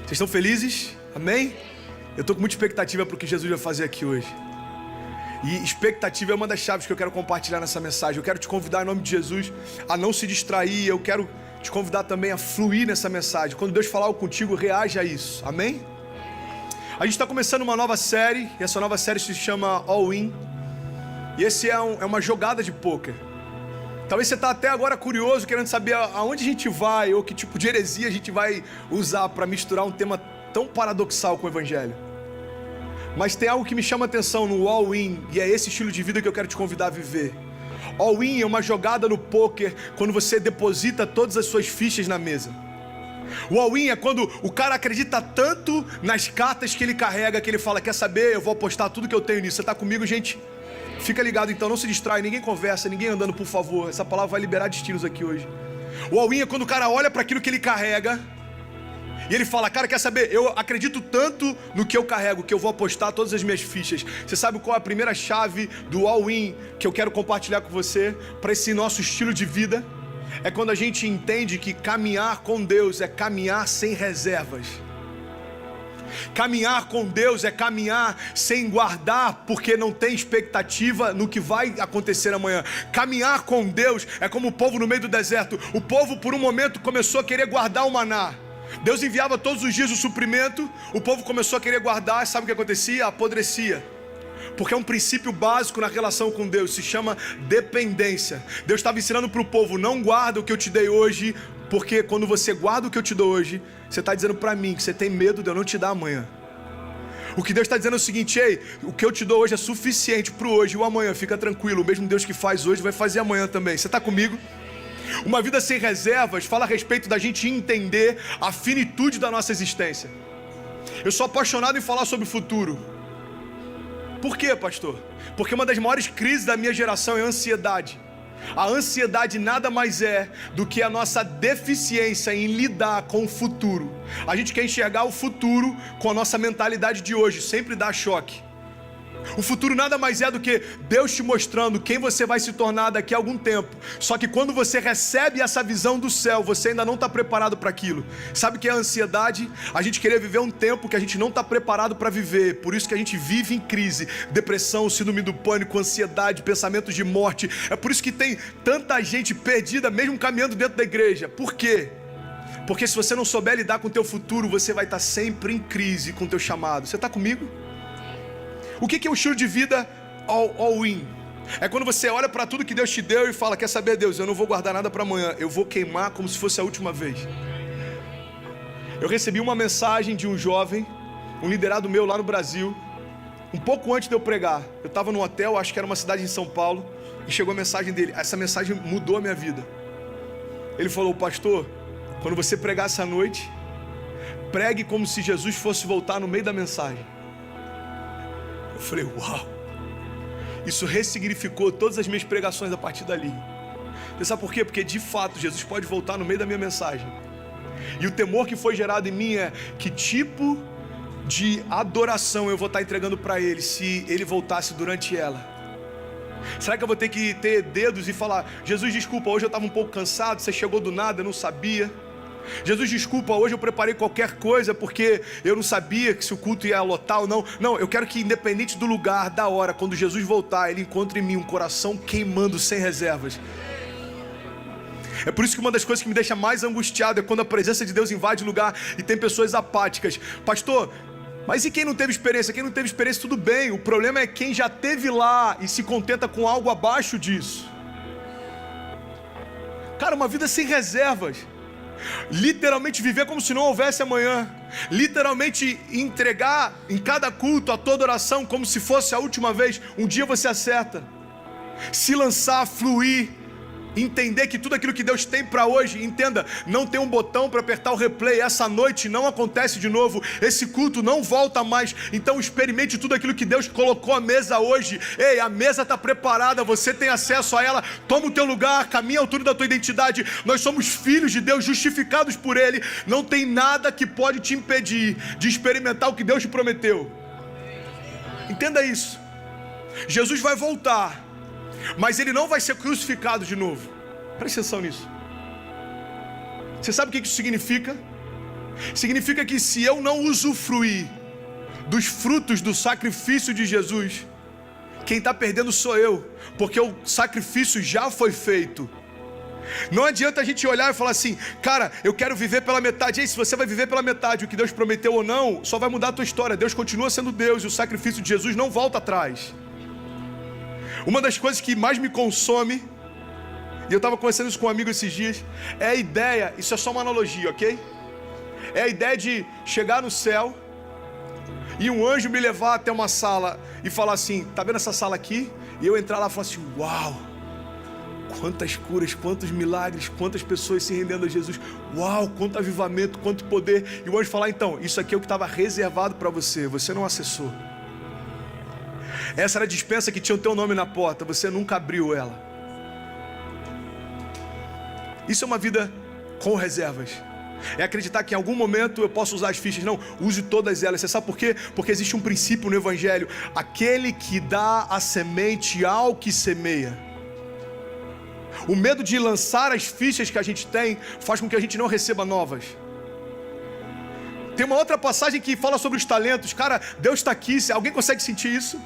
Vocês estão felizes? Amém? Eu estou com muita expectativa para o que Jesus vai fazer aqui hoje. E expectativa é uma das chaves que eu quero compartilhar nessa mensagem. Eu quero te convidar em nome de Jesus a não se distrair. Eu quero te convidar também a fluir nessa mensagem. Quando Deus falar algo contigo, reage a isso. Amém? A gente está começando uma nova série. E essa nova série se chama All In. E esse é uma jogada de pôquer. Talvez você está até agora curioso, querendo saber aonde a gente vai, ou que tipo de heresia a gente vai usar para misturar um tema tão paradoxal com o Evangelho. Mas tem algo que me chama a atenção no all-in, e é esse estilo de vida que eu quero te convidar a viver. All-in é uma jogada no pôquer, quando você deposita todas as suas fichas na mesa. O all-in é quando o cara acredita tanto nas cartas que ele carrega, que ele fala, quer saber, eu vou apostar tudo que eu tenho nisso. Você está comigo, gente? Fica ligado então, não se distrai, ninguém conversa, ninguém andando, por favor. Essa palavra vai liberar destinos aqui hoje. O all-in é quando o cara olha para aquilo que ele carrega e ele fala, cara, quer saber, eu acredito tanto no que eu carrego que eu vou apostar todas as minhas fichas. Você sabe qual é a primeira chave do all-in que eu quero compartilhar com você para esse nosso estilo de vida? É quando a gente entende que caminhar com Deus é caminhar sem reservas. Caminhar com Deus é caminhar sem guardar, porque não tem expectativa no que vai acontecer amanhã. Caminhar com Deus é como o povo no meio do deserto. O povo por um momento começou a querer guardar o maná. Deus enviava todos os dias o suprimento. O povo começou a querer guardar. Sabe o que acontecia? Apodrecia. Porque é um princípio básico na relação com Deus, se chama dependência. Deus estava ensinando para o povo, não guarda o que eu te dei hoje, porque quando você guarda o que eu te dou hoje, você está dizendo para mim que você tem medo de eu não te dar amanhã. O que Deus está dizendo é o seguinte, ei, o que eu te dou hoje é suficiente para o hoje e o amanhã, fica tranquilo, o mesmo Deus que faz hoje vai fazer amanhã também. Você está comigo? Uma vida sem reservas fala a respeito da gente entender a finitude da nossa existência. Eu sou apaixonado em falar sobre o futuro. Por quê, pastor? Porque uma das maiores crises da minha geração é a ansiedade. A ansiedade nada mais é do que a nossa deficiência em lidar com o futuro. A gente quer enxergar o futuro com a nossa mentalidade de hoje, sempre dá choque. O futuro nada mais é do que Deus te mostrando quem você vai se tornar daqui a algum tempo. Só que quando você recebe essa visão do céu, você ainda não está preparado para aquilo. Sabe o que é a ansiedade? A gente querer viver um tempo que a gente não está preparado para viver. Por isso que a gente vive em crise. Depressão, síndrome do pânico, ansiedade, pensamentos de morte. É por isso que tem tanta gente perdida, mesmo caminhando dentro da igreja. Por quê? Porque se você não souber lidar com o teu futuro, você vai estar sempre em crise com o teu chamado. Você está comigo? O que é o estilo de vida all-in? É quando você olha para tudo que Deus te deu e fala, quer saber, Deus, eu não vou guardar nada para amanhã, eu vou queimar como se fosse a última vez. Eu recebi uma mensagem de um jovem, um liderado meu lá no Brasil, um pouco antes de eu pregar. Eu estava num hotel, acho que era uma cidade em São Paulo, e chegou a mensagem dele. Essa mensagem mudou a minha vida. Ele falou, pastor, quando você pregar essa noite, pregue como se Jesus fosse voltar no meio da mensagem. Eu falei, uau, isso ressignificou todas as minhas pregações a partir dali. Você sabe por quê? Porque de fato Jesus pode voltar no meio da minha mensagem. E o temor que foi gerado em mim é que tipo de adoração eu vou estar entregando para Ele se Ele voltasse durante ela. Será que eu vou ter que ter dedos e falar, Jesus, desculpa, hoje eu estava um pouco cansado, você chegou do nada, eu não sabia. Jesus, desculpa, hoje eu preparei qualquer coisa porque eu não sabia que se o culto ia lotar ou não. Não, eu quero que independente do lugar, da hora, quando Jesus voltar, Ele encontre em mim um coração queimando sem reservas. É por isso que uma das coisas que me deixa mais angustiado é quando a presença de Deus invade o lugar e tem pessoas apáticas. Pastor, mas e quem não teve experiência? Quem não teve experiência, tudo bem. O problema é quem já teve lá e se contenta com algo abaixo disso. Cara, uma vida sem reservas. Literalmente viver como se não houvesse amanhã. Literalmente entregar em cada culto a toda oração como se fosse a última vez. Um dia você acerta. Se lançar, fluir. Entender que tudo aquilo que Deus tem para hoje, entenda, não tem um botão para apertar o replay. Essa noite não acontece de novo. Esse culto não volta mais. Então experimente tudo aquilo que Deus colocou à mesa hoje. Ei, a mesa está preparada, você tem acesso a ela. Toma o teu lugar, caminha à altura da tua identidade. Nós somos filhos de Deus, justificados por Ele. Não tem nada que pode te impedir de experimentar o que Deus te prometeu. Entenda isso. Jesus vai voltar, mas Ele não vai ser crucificado de novo. Presta atenção nisso. Você sabe o que isso significa? Significa que se eu não usufruir dos frutos do sacrifício de Jesus, quem está perdendo sou eu, porque o sacrifício já foi feito. Não adianta a gente olhar e falar assim, cara, eu quero viver pela metade. Ei, se você vai viver pela metade, o que Deus prometeu ou não, só vai mudar a tua história. Deus continua sendo Deus e o sacrifício de Jesus não volta atrás. Uma das coisas que mais me consome, e eu estava conversando isso com um amigo esses dias, é a ideia, isso é só uma analogia, ok? É a ideia de chegar no céu e um anjo me levar até uma sala e falar assim, tá vendo essa sala aqui? E eu entrar lá e falar assim, uau, quantas curas, quantos milagres, quantas pessoas se rendendo a Jesus, uau, quanto avivamento, quanto poder. E o anjo falar, então, isso aqui é o que estava reservado para você, você não acessou. Essa era a dispensa que tinha o teu nome na porta, você nunca abriu ela. Isso é uma vida com reservas. É acreditar que em algum momento eu posso usar as fichas. Não, use todas elas. Você sabe por quê? Porque existe um princípio no Evangelho: aquele que dá a semente ao que semeia. O medo de lançar as fichas que a gente tem faz com que a gente não receba novas. Tem uma outra passagem que fala sobre os talentos. Cara, Deus está aqui. Alguém consegue sentir isso?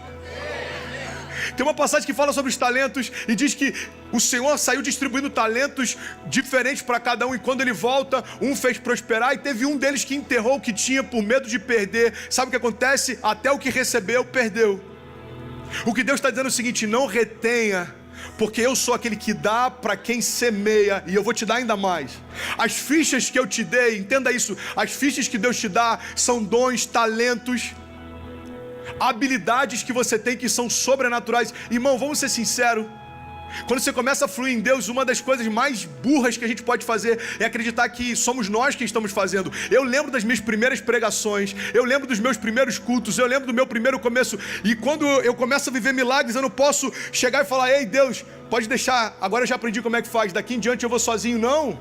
Tem uma passagem que fala sobre os talentos e diz que o Senhor saiu distribuindo talentos diferentes para cada um, e quando ele volta, um fez prosperar e teve um deles que enterrou o que tinha por medo de perder. Sabe o que acontece? Até o que recebeu, perdeu. O que Deus está dizendo é o seguinte: não retenha, porque eu sou aquele que dá para quem semeia, e eu vou te dar ainda mais. As fichas que eu te dei, entenda isso, as fichas que Deus te dá são dons, talentos, habilidades que você tem que são sobrenaturais. Irmão, vamos ser sinceros, quando você começa a fluir em Deus, uma das coisas mais burras que a gente pode fazer é acreditar que somos nós quem estamos fazendo. Eu lembro das minhas primeiras pregações, eu lembro dos meus primeiros cultos, eu lembro do meu primeiro começo, e quando eu começo a viver milagres, eu não posso chegar e falar: ei Deus, pode deixar, agora eu já aprendi como é que faz, daqui em diante eu vou sozinho. Não.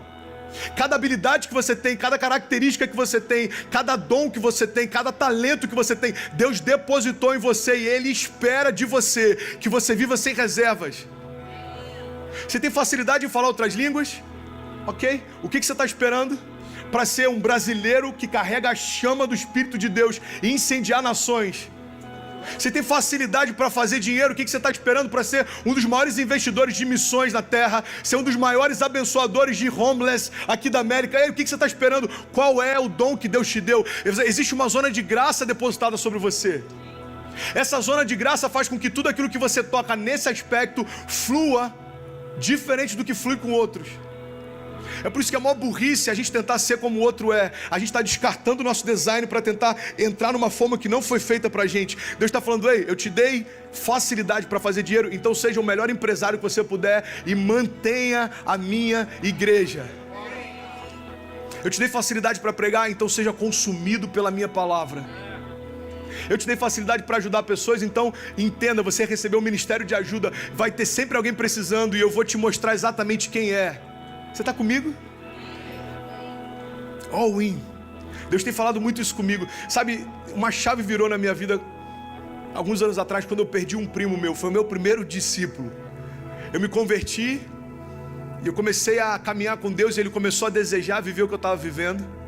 Cada habilidade que você tem, cada característica que você tem, cada dom que você tem, cada talento que você tem, Deus depositou em você, e Ele espera de você que você viva sem reservas. Você tem facilidade em falar outras línguas? Ok? O que você está esperando para ser um brasileiro que carrega a chama do Espírito de Deus e incendiar nações? Você tem facilidade para fazer dinheiro? O que você está esperando para ser um dos maiores investidores de missões na terra? Ser um dos maiores abençoadores de homeless aqui da América? E o que você está esperando? Qual é o dom que Deus te deu? Existe uma zona de graça depositada sobre você. Essa zona de graça faz com que tudo aquilo que você toca nesse aspecto flua diferente do que flui com outros. É por isso que é a maior burrice a gente tentar ser como o outro é. A gente está descartando o nosso design para tentar entrar numa forma que não foi feita para a gente. Deus está falando: ei, eu te dei facilidade para fazer dinheiro, então seja o melhor empresário que você puder e mantenha a minha igreja. Eu te dei facilidade para pregar, então seja consumido pela minha palavra. Eu te dei facilidade para ajudar pessoas, então entenda, você recebeu um ministério de ajuda, vai ter sempre alguém precisando, e eu vou te mostrar exatamente quem é. Você está comigo? All in. Deus tem falado muito isso comigo. Sabe, uma chave virou na minha vida alguns anos atrás, quando eu perdi um primo meu. Foi o meu primeiro discípulo. Eu me converti e eu comecei a caminhar com Deus, e Ele começou a desejar viver o que eu estava vivendo.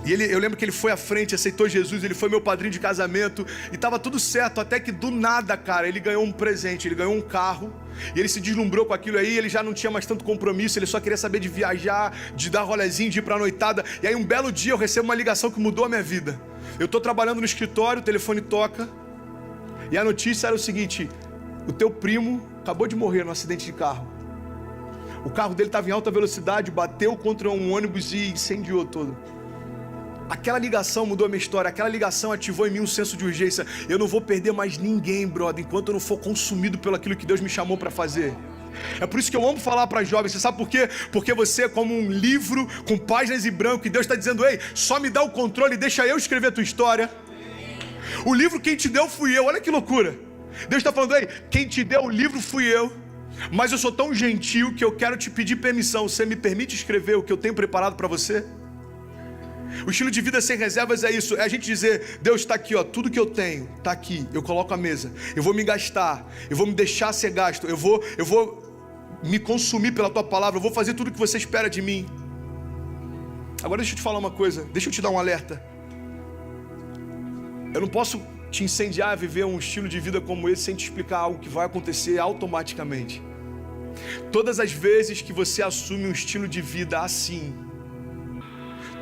E eu lembro que ele foi à frente, aceitou Jesus, ele foi meu padrinho de casamento, e estava tudo certo, até que do nada, cara, ele ganhou um presente, ele ganhou um carro, e ele se deslumbrou com aquilo aí. Ele já não tinha mais tanto compromisso, ele só queria saber de viajar, de dar rolezinho, de ir pra noitada. E aí um belo dia eu recebo uma ligação que mudou a minha vida. Eu estou trabalhando no escritório, o telefone toca, e a notícia era o seguinte: o teu primo acabou de morrer num acidente de carro. O carro dele estava em alta velocidade, bateu contra um ônibus e incendiou todo. Aquela ligação mudou a minha história, aquela ligação ativou em mim um senso de urgência. Eu não vou perder mais ninguém, brother, enquanto eu não for consumido pelo aquilo que Deus me chamou para fazer. É por isso que eu amo falar para jovens. Você sabe por quê? Porque você é como um livro com páginas em branco, e Deus está dizendo: ei, só me dá o controle, deixa eu escrever a tua história. O livro quem te deu fui eu, olha que loucura. Deus está falando: ei, quem te deu o livro fui eu, mas eu sou tão gentil que eu quero te pedir permissão. Você me permite escrever o que eu tenho preparado para você? O estilo de vida sem reservas é isso, é a gente dizer: Deus, está aqui, ó, tudo que eu tenho está aqui, eu coloco a mesa, eu vou me gastar, eu vou me deixar ser gasto, eu vou me consumir pela tua palavra, eu vou fazer tudo o que você espera de mim. Agora deixa eu te falar uma coisa, deixa eu te dar um alerta. Eu não posso te incendiar a viver um estilo de vida como esse sem te explicar algo que vai acontecer automaticamente. Todas as vezes que você assume um estilo de vida assim,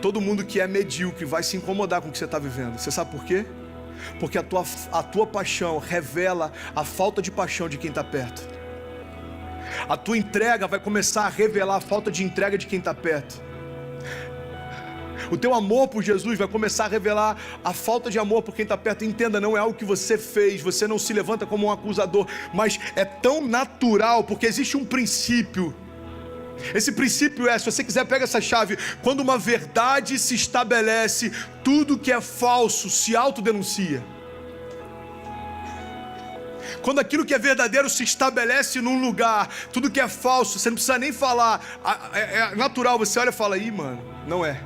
todo mundo que é medíocre vai se incomodar com o que você está vivendo. Você sabe por quê? Porque a tua paixão revela a falta de paixão de quem está perto. A tua entrega vai começar a revelar a falta de entrega de quem está perto. O teu amor por Jesus vai começar a revelar a falta de amor por quem está perto. Entenda, não é algo que você fez, você não se levanta como um acusador, mas é tão natural, porque existe um princípio. Esse princípio é, se você quiser, pega essa chave: quando uma verdade se estabelece, tudo que é falso se autodenuncia. Quando aquilo que é verdadeiro se estabelece num lugar, tudo que é falso, você não precisa nem falar, é natural, você olha e fala: ih, mano, não é.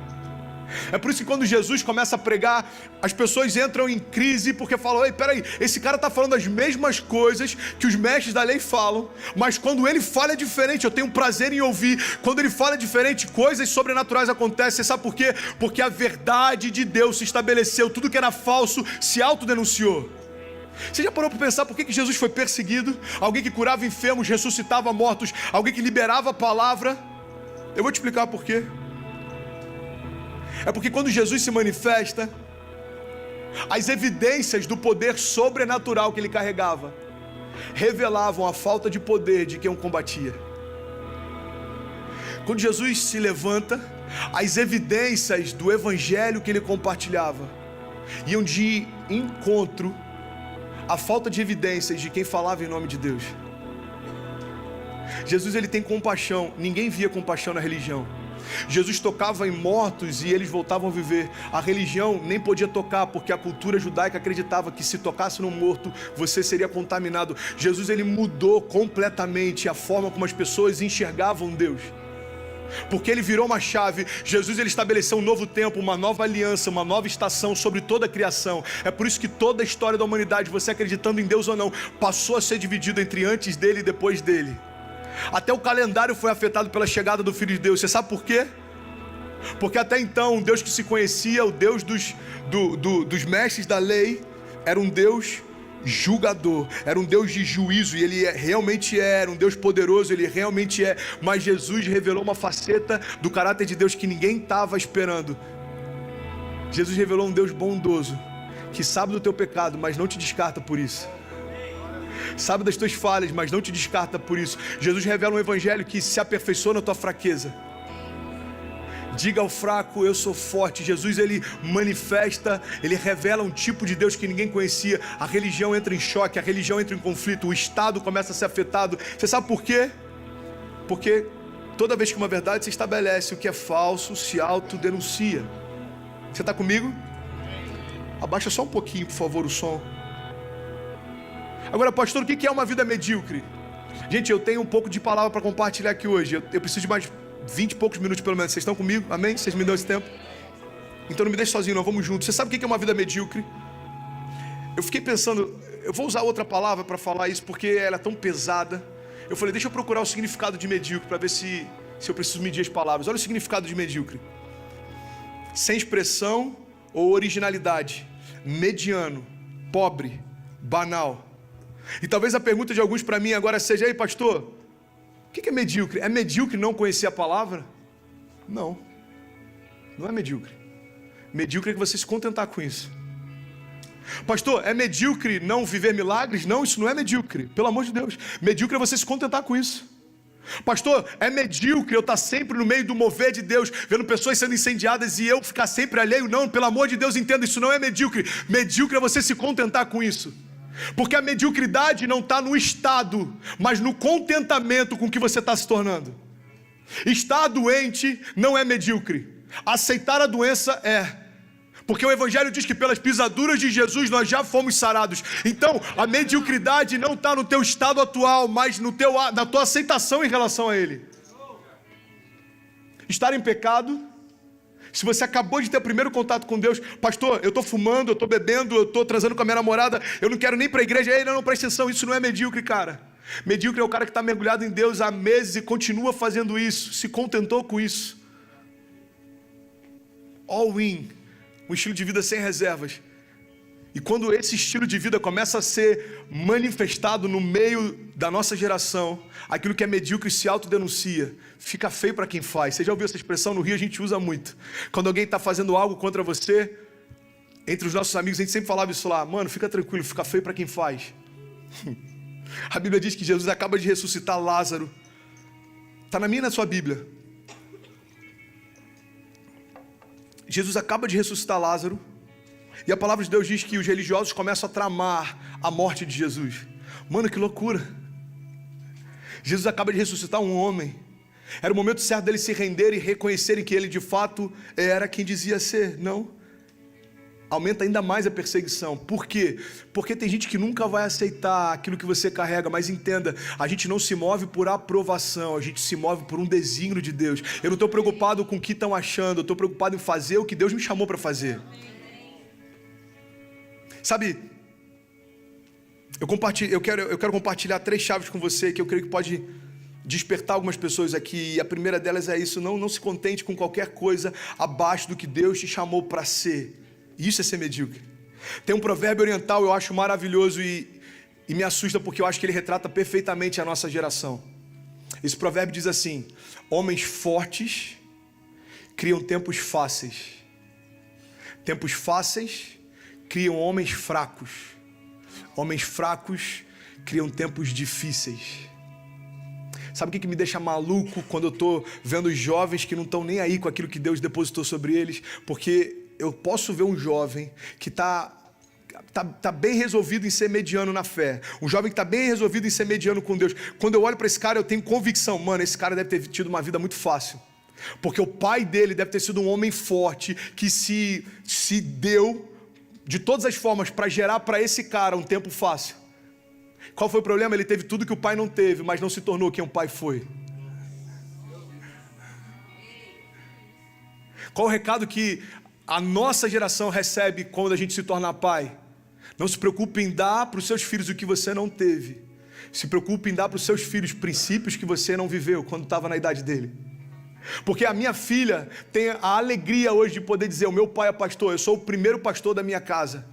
É por isso que quando Jesus começa a pregar, as pessoas entram em crise, porque falam: ei, peraí, esse cara está falando as mesmas coisas que os mestres da lei falam, mas quando ele fala é diferente, eu tenho prazer em ouvir. Quando ele fala é diferente, coisas sobrenaturais acontecem. Você sabe por quê? Porque a verdade de Deus se estabeleceu, tudo que era falso se autodenunciou. Você já parou para pensar por que Jesus foi perseguido? Alguém que curava enfermos, ressuscitava mortos, alguém que liberava a palavra. Eu vou te explicar por quê. É porque quando Jesus se manifesta, as evidências do poder sobrenatural que ele carregava revelavam a falta de poder de quem o combatia. Quando Jesus se levanta, as evidências do evangelho que ele compartilhava iam de encontro à falta de evidências de quem falava em nome de Deus. Jesus, ele tem compaixão. Ninguém via compaixão na religião. Jesus tocava em mortos e eles voltavam a viver. A religião nem podia tocar, porque a cultura judaica acreditava que se tocasse no morto, você seria contaminado. Jesus, ele mudou completamente a forma como as pessoas enxergavam Deus, porque ele virou uma chave. Jesus, ele estabeleceu um novo tempo, uma nova aliança, uma nova estação sobre toda a criação. É por isso que toda a história da humanidade, você acreditando em Deus ou não, passou a ser dividida entre antes dele e depois dele. Até o calendário foi afetado pela chegada do Filho de Deus. Você sabe por quê? Porque até então, o Deus que se conhecia, o Deus dos mestres da lei, era um Deus julgador, era um Deus de juízo, e ele realmente era um Deus poderoso, ele realmente é. Mas Jesus revelou uma faceta do caráter de Deus que ninguém estava esperando. Jesus revelou um Deus bondoso, que sabe do teu pecado, mas não te descarta por isso. Sabe das tuas falhas, mas não te descarta por isso. Jesus revela um evangelho que se aperfeiçoa na tua fraqueza. Diga ao fraco: eu sou forte. Jesus, ele manifesta, ele revela um tipo de Deus que ninguém conhecia. A religião entra em choque, a religião entra em conflito, o Estado começa a ser afetado. Você sabe por quê? Porque toda vez que uma verdade se estabelece, o que é falso se autodenuncia. Você está comigo? Abaixa só um pouquinho, por favor, o som. Agora, pastor, o que é uma vida medíocre? Gente, eu tenho um pouco de palavra para compartilhar aqui hoje. Eu preciso de mais 20 e poucos minutos pelo menos. Vocês estão comigo? Amém? Vocês me dão esse tempo? Então não me deixe sozinho não, vamos juntos. Você sabe o que é uma vida medíocre? Eu fiquei pensando, eu vou usar outra palavra para falar isso, porque ela é tão pesada. Eu falei, deixa eu procurar o significado de medíocre, para ver se eu preciso medir as palavras. Olha o significado de medíocre: sem expressão ou originalidade, mediano, pobre, banal. E talvez a pergunta de alguns para mim agora seja: ei, pastor, o que é medíocre? É medíocre não conhecer a palavra? Não, não é medíocre. Medíocre é que você se contentar com isso. Pastor, é medíocre não viver milagres? Não, isso não é medíocre, pelo amor de Deus. Medíocre é você se contentar com isso. Pastor, é medíocre eu estar sempre no meio do mover de Deus, vendo pessoas sendo incendiadas e eu ficar sempre alheio? Não, pelo amor de Deus, entenda, isso não é medíocre. Medíocre é você se contentar com isso. Porque a mediocridade não está no estado, mas no contentamento com o que você está se tornando. Estar doente não é medíocre. Aceitar a doença é. Porque o Evangelho diz que pelas pisaduras de Jesus nós já fomos sarados. Então a mediocridade não está no teu estado atual, mas na tua aceitação em relação a Ele. Estar em pecado, se você acabou de ter o primeiro contato com Deus: pastor, eu estou fumando, eu estou bebendo, eu estou transando com a minha namorada, eu não quero nem ir para a igreja. Ei, não, presta atenção, isso não é medíocre, cara. Medíocre é o cara que está mergulhado em Deus há meses e continua fazendo isso, se contentou com isso. all in, um estilo de vida sem reservas. E quando esse estilo de vida começa a ser manifestado no meio da nossa geração, aquilo que é medíocre se autodenuncia, fica feio para quem faz. Você já ouviu essa expressão? No Rio a gente usa muito. Quando alguém está fazendo algo contra você, entre os nossos amigos a gente sempre falava isso lá: mano, fica tranquilo, fica feio para quem faz. A Bíblia diz que Jesus acaba de ressuscitar Lázaro. Está na minha e na sua Bíblia. Jesus acaba de ressuscitar Lázaro. E a palavra de Deus diz que os religiosos começam a tramar a morte de Jesus. Mano, que loucura. Jesus acaba de ressuscitar um homem. Era o momento certo dele se render e reconhecerem que ele de fato era quem dizia ser. Não. Aumenta ainda mais a perseguição. Por quê? Porque tem gente que nunca vai aceitar aquilo que você carrega. Mas entenda, a gente não se move por aprovação, a gente se move por um desígnio de Deus. Eu não estou preocupado com o que estão achando, eu estou preocupado em fazer o que Deus me chamou para fazer. Sabe, eu quero compartilhar 3 chaves com você que eu creio que pode despertar algumas pessoas aqui. E a primeira delas é isso: não se contente com qualquer coisa abaixo do que Deus te chamou para ser. Isso é ser medíocre. Tem um provérbio oriental, eu acho maravilhoso e me assusta porque eu acho que ele retrata perfeitamente a nossa geração. Esse provérbio diz assim: homens fortes criam tempos fáceis. Tempos fáceis criam homens fracos. Homens fracos criam tempos difíceis. Sabe o que me deixa maluco quando eu estou vendo os jovens que não estão nem aí com aquilo que Deus depositou sobre eles? Porque eu posso ver um jovem que está bem resolvido em ser mediano na fé. Um jovem que está bem resolvido em ser mediano com Deus. Quando eu olho para esse cara, eu tenho convicção: mano, esse cara deve ter tido uma vida muito fácil. Porque o pai dele deve ter sido um homem forte que se deu de todas as formas para gerar para esse cara um tempo fácil. Qual foi o problema? Ele teve tudo que o pai não teve, mas não se tornou quem o pai foi. Qual o recado que a nossa geração recebe quando a gente se torna pai? Não se preocupe em dar para os seus filhos o que você não teve. Se preocupe em dar para os seus filhos princípios que você não viveu quando estava na idade dele. Porque a minha filha tem a alegria hoje de poder dizer: o meu pai é pastor, eu sou o primeiro pastor da minha casa.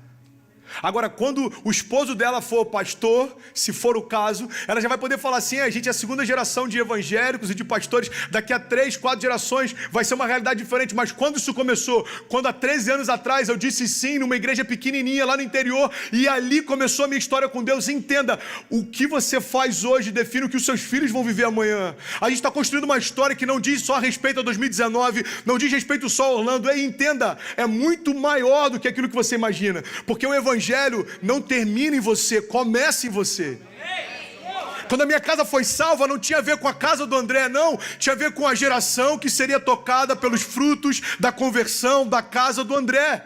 Agora, quando o esposo dela for pastor, se for o caso, ela já vai poder falar assim: a gente é a segunda geração de evangélicos e de pastores, daqui a 3, 4 gerações vai ser uma realidade diferente. Mas quando isso começou? Quando há 13 anos atrás eu disse sim numa igreja pequenininha lá no interior, e ali começou a minha história com Deus. Entenda, o que você faz hoje define o que os seus filhos vão viver amanhã. A gente está construindo uma história que não diz só a respeito a 2019, não diz respeito só a Orlando. E entenda, é muito maior do que aquilo que você imagina, porque o evangelho não termina em você, começa em você. Quando a minha casa foi salva, não tinha a ver com a casa do André, não. Tinha a ver com a geração que seria tocada pelos frutos da conversão da casa do André.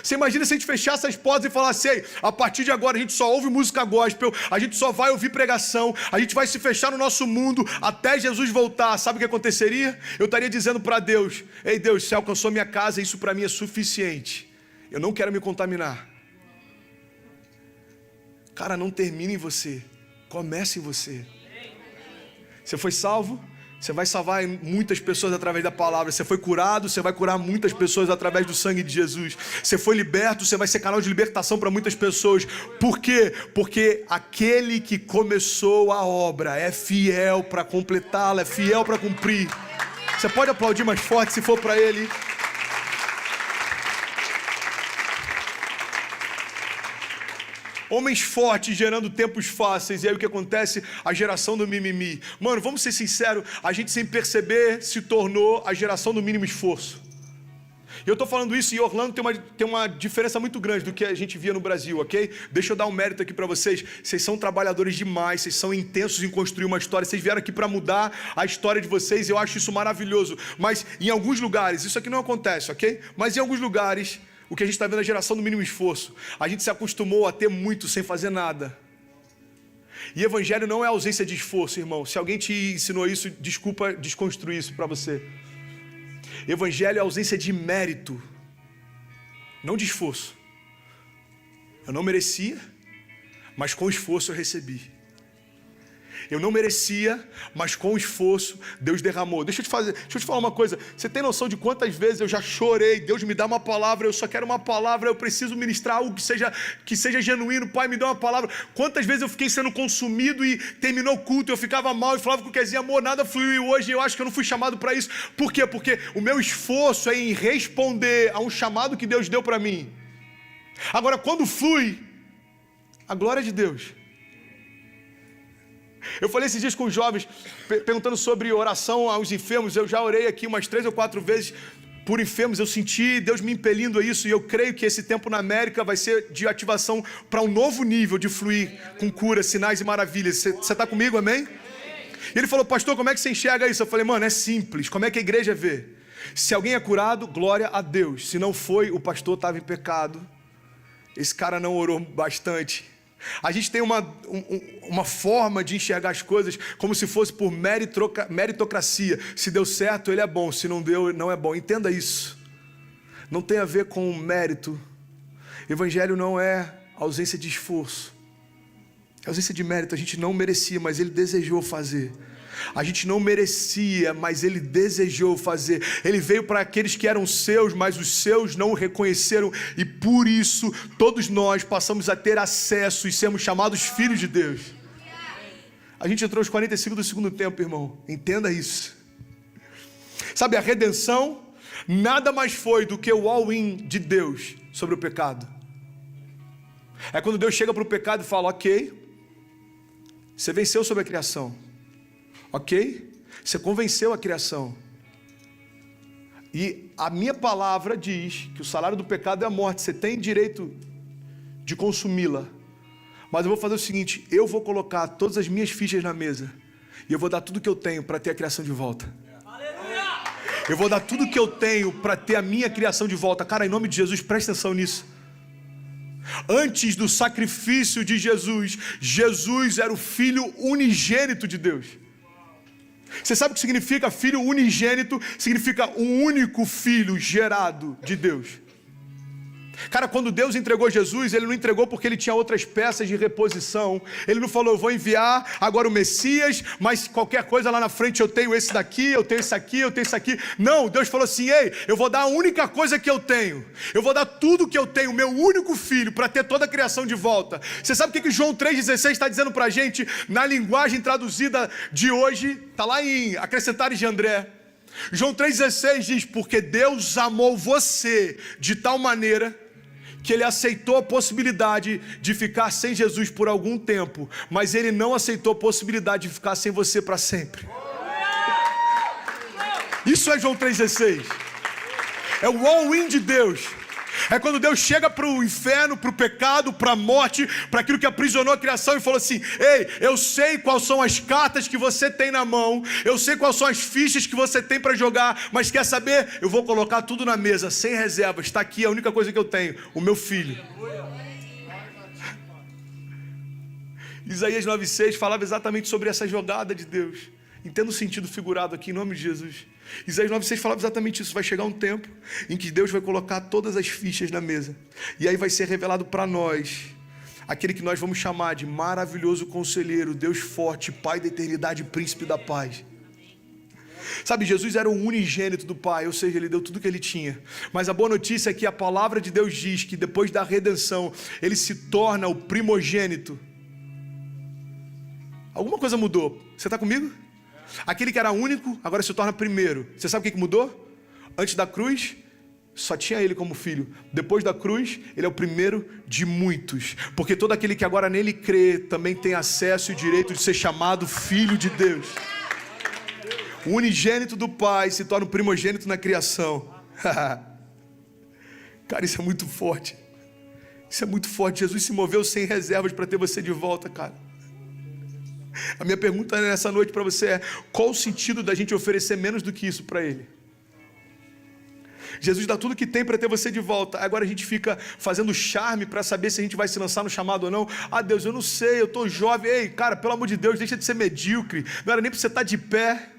Você imagina se a gente fechasse as portas e falasse: ei, a partir de agora a gente só ouve música gospel, a gente só vai ouvir pregação, a gente vai se fechar no nosso mundo até Jesus voltar. Sabe o que aconteceria? Eu estaria dizendo para Deus: ei Deus, você alcançou minha casa, isso para mim é suficiente. Eu não quero me contaminar. Cara, não termine em você, comece em você. Você foi salvo, você vai salvar muitas pessoas através da palavra. Você foi curado, você vai curar muitas pessoas através do sangue de Jesus. Você foi liberto, você vai ser canal de libertação para muitas pessoas. Por quê? Porque aquele que começou a obra é fiel para completá-la, é fiel para cumprir. Você pode aplaudir mais forte se for para Ele. Homens fortes gerando tempos fáceis. E aí o que acontece? A geração do mimimi. Mano, vamos ser sinceros, a gente sem perceber se tornou a geração do mínimo esforço. E eu estou falando isso, e Orlando tem uma diferença muito grande do que a gente via no Brasil, ok? Deixa eu dar um mérito aqui para vocês. Vocês são trabalhadores demais, vocês são intensos em construir uma história. Vocês vieram aqui para mudar a história de vocês, e eu acho isso maravilhoso. Mas em alguns lugares, isso aqui não acontece, ok? Mas em alguns lugares, o que a gente está vendo é a geração do mínimo esforço. A gente se acostumou a ter muito sem fazer nada. E evangelho não é ausência de esforço, irmão. Se alguém te ensinou isso, desculpa desconstruir isso para você. Evangelho é ausência de mérito, não de esforço. Eu não merecia, mas com esforço eu recebi. Eu não merecia, mas com esforço Deus derramou. Deixa eu te falar uma coisa. Você tem noção de quantas vezes eu já chorei? Deus me dá uma palavra, eu só quero uma palavra, eu preciso ministrar algo que seja genuíno. Pai, me dá uma palavra. Quantas vezes eu fiquei sendo consumido e terminou o culto, eu ficava mal e falava com o Kezinho, amor, nada fluiu, e hoje eu acho que eu não fui chamado para isso. Por quê? Porque o meu esforço é em responder a um chamado que Deus deu para mim. Agora, quando flui, a glória de Deus. Eu falei esses dias com os jovens, perguntando sobre oração aos enfermos. Eu já orei aqui umas 3 ou 4 vezes por enfermos. Eu senti Deus me impelindo a isso. E eu creio que esse tempo na América vai ser de ativação para um novo nível de fluir com cura, sinais e maravilhas. Você está comigo, amém? E ele falou, pastor, como é que você enxerga isso? Eu falei, mano, é simples. Como é que a igreja vê? Se alguém é curado, glória a Deus. Se não foi, o pastor estava em pecado. Esse cara não orou bastante. A gente tem uma forma de enxergar as coisas como se fosse por meritocracia. Se deu certo, ele é bom. Se não deu, não é bom. Entenda isso. Não tem a ver com mérito. Evangelho não é ausência de esforço. É ausência de mérito. A gente não merecia, mas ele desejou fazer. A gente não merecia, mas ele desejou fazer. Ele veio para aqueles que eram seus, mas os seus não o reconheceram. E por isso, todos nós passamos a ter acesso e sermos chamados filhos de Deus. A gente entrou aos 45 do segundo tempo, irmão. Entenda isso. Sabe, a redenção nada mais foi do que o all-in de Deus sobre o pecado. É quando Deus chega para o pecado e fala, ok, você venceu sobre a criação. Ok? Você convenceu a criação. E a minha palavra diz que o salário do pecado é a morte. Você tem direito de consumi-la. Mas eu vou fazer o seguinte, eu vou colocar todas as minhas fichas na mesa. E eu vou dar tudo que eu tenho para ter a criação de volta. Eu vou dar tudo que eu tenho para ter a minha criação de volta. Cara, em nome de Jesus, presta atenção nisso. Antes do sacrifício de Jesus, Jesus era o Filho unigênito de Deus. Você sabe o que significa filho unigênito? Significa um único filho gerado de Deus. Cara, quando Deus entregou Jesus, Ele não entregou porque Ele tinha outras peças de reposição. Ele não falou, eu vou enviar agora o Messias, mas qualquer coisa lá na frente eu tenho esse daqui, eu tenho esse aqui, eu tenho esse aqui. Não, Deus falou assim, ei, eu vou dar a única coisa que eu tenho. Eu vou dar tudo que eu tenho, meu único filho, para ter toda a criação de volta. Você sabe o que João 3,16 está dizendo para a gente? Na linguagem traduzida de hoje, está lá em Acrescentares de André. João 3,16 diz, porque Deus amou você de tal maneira que Ele aceitou a possibilidade de ficar sem Jesus por algum tempo, mas Ele não aceitou a possibilidade de ficar sem você para sempre. Isso é João 3,16. É o all-in de Deus. É quando Deus chega para o inferno, para o pecado, para a morte, para aquilo que aprisionou a criação e falou assim, ei, eu sei quais são as cartas que você tem na mão, eu sei quais são as fichas que você tem para jogar, mas quer saber? Eu vou colocar tudo na mesa, sem reservas, está aqui a única coisa que eu tenho, o meu filho. Isaías 9,6 falava exatamente sobre essa jogada de Deus. Entenda o sentido figurado aqui em nome de Jesus. Isaías 9,6 falava exatamente isso. Vai chegar um tempo em que Deus vai colocar todas as fichas na mesa. E aí vai ser revelado para nós aquele que nós vamos chamar de maravilhoso conselheiro, Deus forte, Pai da eternidade, príncipe da paz. Sabe, Jesus era o unigênito do Pai, ou seja, Ele deu tudo que Ele tinha. Mas a boa notícia é que a palavra de Deus diz que depois da redenção, Ele se torna o primogênito. Alguma coisa mudou. Você está comigo? Aquele que era único, agora se torna primeiro. Você sabe o que mudou? Antes da cruz, só tinha Ele como filho. Depois da cruz, Ele é o primeiro de muitos. Porque todo aquele que agora nele crê, também tem acesso e o direito de ser chamado filho de Deus. O unigênito do Pai se torna o primogênito na criação. Cara, isso é muito forte. Isso é muito forte. Jesus se moveu sem reservas para ter você de volta, cara. A minha pergunta nessa noite para você é, qual o sentido da gente oferecer menos do que isso para Ele? Jesus dá tudo que tem para ter você de volta. Agora a gente fica fazendo charme para saber se a gente vai se lançar no chamado ou não. Ah, Deus, eu não sei, eu estou jovem. Ei, cara, pelo amor de Deus, deixa de ser medíocre. Não era nem para você estar de pé.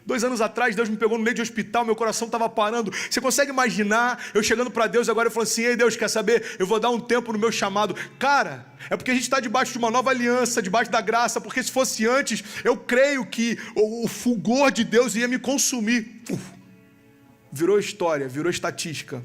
2 anos atrás, Deus me pegou no meio de hospital, meu coração estava parando. Você consegue imaginar eu chegando para Deus agora e falando assim: ei Deus, quer saber? Eu vou dar um tempo no meu chamado. Cara, é porque a gente está debaixo de uma nova aliança, debaixo da graça, porque se fosse antes, eu creio que o fulgor de Deus ia me consumir. Virou história, virou estatística.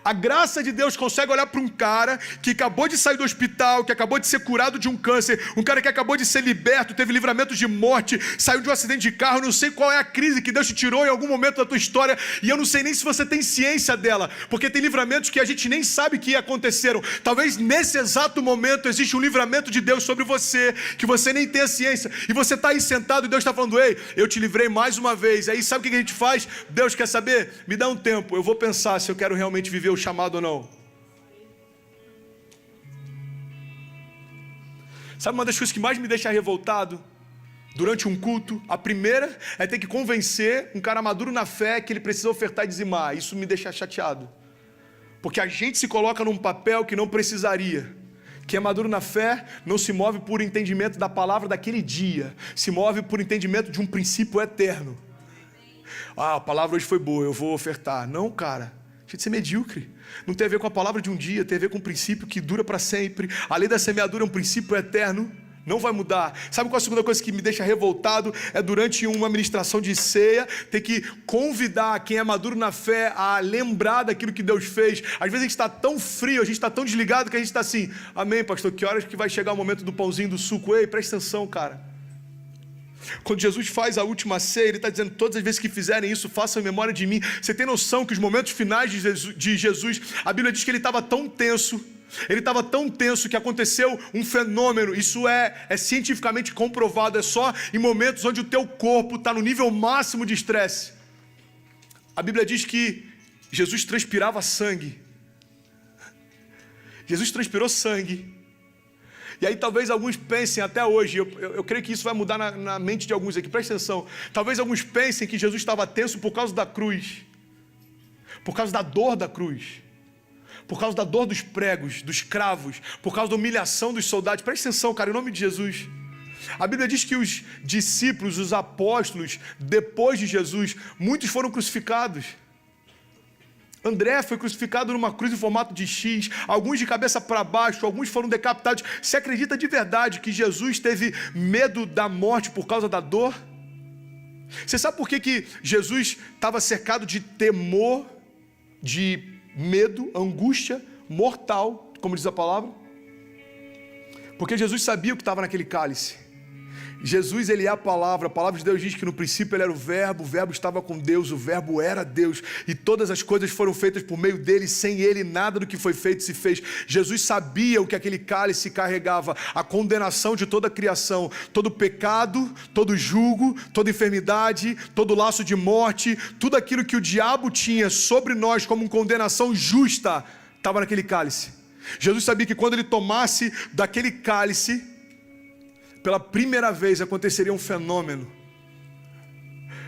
A graça de Deus consegue olhar para um cara que acabou de sair do hospital, que acabou de ser curado de um câncer, um cara que acabou de ser liberto, teve livramento de morte, saiu de um acidente de carro, não sei qual é a crise que Deus te tirou em algum momento da tua história, e eu não sei nem se você tem ciência dela, porque tem livramentos que a gente nem sabe que aconteceram. Talvez nesse exato momento existe um livramento de Deus sobre você, que você nem tem a ciência, e você está aí sentado e Deus está falando: ei, eu te livrei mais uma vez. Aí sabe o que a gente faz? Deus quer saber? Me dá um tempo, eu vou pensar se eu quero realmente viver o chamado ou não. Sabe uma das coisas que mais me deixa revoltado durante um culto? A primeira é ter que convencer um cara maduro na fé que ele precisa ofertar e dizimar. Isso me deixa chateado, porque a gente se coloca num papel que não precisaria. Quem é maduro na fé não se move por entendimento da palavra daquele dia, se move por entendimento de um princípio eterno. A palavra hoje foi boa, eu vou ofertar. Não, cara, deixa de ser medíocre. Não tem a ver com a palavra de um dia, tem a ver com um princípio que dura para sempre. A lei da semeadura é um princípio eterno, não vai mudar. Sabe qual é a segunda coisa que me deixa revoltado? É durante uma ministração de ceia, ter que convidar quem é maduro na fé a lembrar daquilo que Deus fez. Às vezes a gente está tão frio, a gente está tão desligado que a gente está assim: amém, pastor, que horas que vai chegar o momento do pãozinho, do suco? Ei, presta atenção, cara. Quando Jesus faz a última ceia, Ele está dizendo: todas as vezes que fizerem isso, façam em memória de mim. Você tem noção que os momentos finais de Jesus, a Bíblia diz que Ele estava tão tenso, que aconteceu um fenômeno. Isso é cientificamente comprovado. É só em momentos onde o teu corpo está no nível máximo de estresse. A Bíblia diz que Jesus transpirava sangue. Jesus transpirou sangue. E aí talvez alguns pensem até hoje, eu creio que isso vai mudar na mente de alguns aqui, presta atenção. Talvez alguns pensem que Jesus estava tenso por causa da cruz, por causa da dor da cruz, por causa da dor dos pregos, dos cravos, por causa da humilhação dos soldados. Presta atenção, cara, em nome de Jesus. A Bíblia diz que os discípulos, os apóstolos, depois de Jesus, muitos foram crucificados. André foi crucificado numa cruz em formato de X, alguns de cabeça para baixo, alguns foram decapitados. Você acredita de verdade que Jesus teve medo da morte por causa da dor? Você sabe por que Jesus estava cercado de temor, de medo, angústia mortal, como diz a palavra? Porque Jesus sabia o que estava naquele cálice. Jesus, Ele é a palavra de Deus diz que no princípio Ele era o verbo estava com Deus, o verbo era Deus, e todas as coisas foram feitas por meio dEle, sem Ele nada do que foi feito se fez. Jesus sabia o que aquele cálice carregava, a condenação de toda a criação, todo pecado, todo jugo, toda enfermidade, todo laço de morte, tudo aquilo que o diabo tinha sobre nós como uma condenação justa, estava naquele cálice. Jesus sabia que quando Ele tomasse daquele cálice, pela primeira vez aconteceria um fenômeno.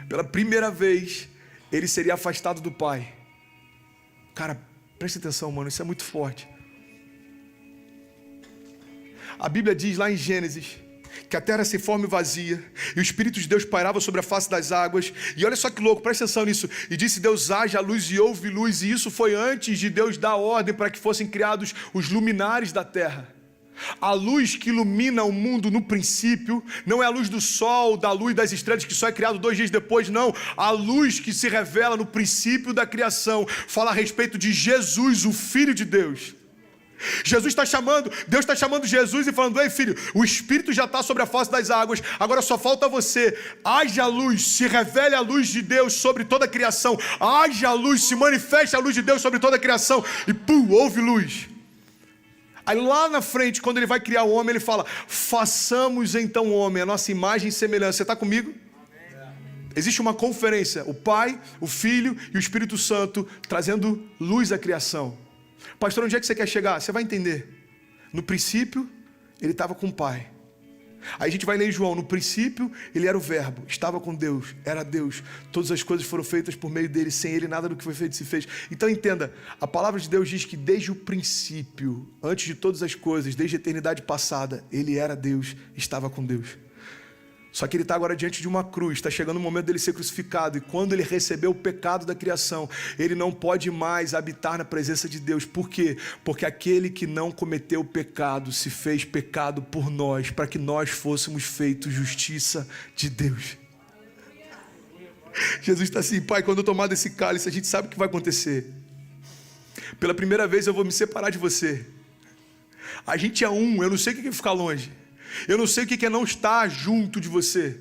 Pela primeira vez, Ele seria afastado do Pai. Cara, presta atenção, mano, isso é muito forte. A Bíblia diz lá em Gênesis que a terra se forma e vazia, e o Espírito de Deus pairava sobre a face das águas. E olha só que louco, presta atenção nisso. E disse Deus: haja luz, e houve luz. E isso foi antes de Deus dar ordem para que fossem criados os luminares da terra. A luz que ilumina o mundo no princípio não é a luz do sol, da luz das estrelas que só é criado 2 dias depois, não. A luz que se revela no princípio da criação fala a respeito de Jesus, o Filho de Deus. Deus está chamando Jesus e falando: ei filho, o Espírito já está sobre a face das águas, agora só falta você. Haja luz, se revele a luz de Deus sobre toda a criação. Haja luz, se manifeste a luz de Deus sobre toda a criação. E pum, houve luz. Aí lá na frente, quando Ele vai criar o homem, Ele fala: façamos então o homem, a nossa imagem e semelhança. Você está comigo? Existe uma conferência, o Pai, o Filho e o Espírito Santo trazendo luz à criação. Pastor, onde é que você quer chegar? Você vai entender. No princípio, Ele estava com o Pai. Aí a gente vai ler em João: no princípio Ele era o verbo, estava com Deus, era Deus, todas as coisas foram feitas por meio dele, sem Ele nada do que foi feito se fez. Então entenda, a palavra de Deus diz que desde o princípio, antes de todas as coisas, desde a eternidade passada, Ele era Deus, estava com Deus. Só que ele está agora diante de uma cruz, está chegando o momento dele ser crucificado. E quando ele recebeu o pecado da criação, ele não pode mais habitar na presença de Deus. Por quê? Porque aquele que não cometeu o pecado se fez pecado por nós, para que nós fôssemos feitos justiça de Deus. Jesus está assim: Pai, quando eu tomar desse cálice, a gente sabe o que vai acontecer. Pela primeira vez eu vou me separar de você. A gente é um, eu não sei o que é ficar longe. Eu não sei o que é não estar junto de você.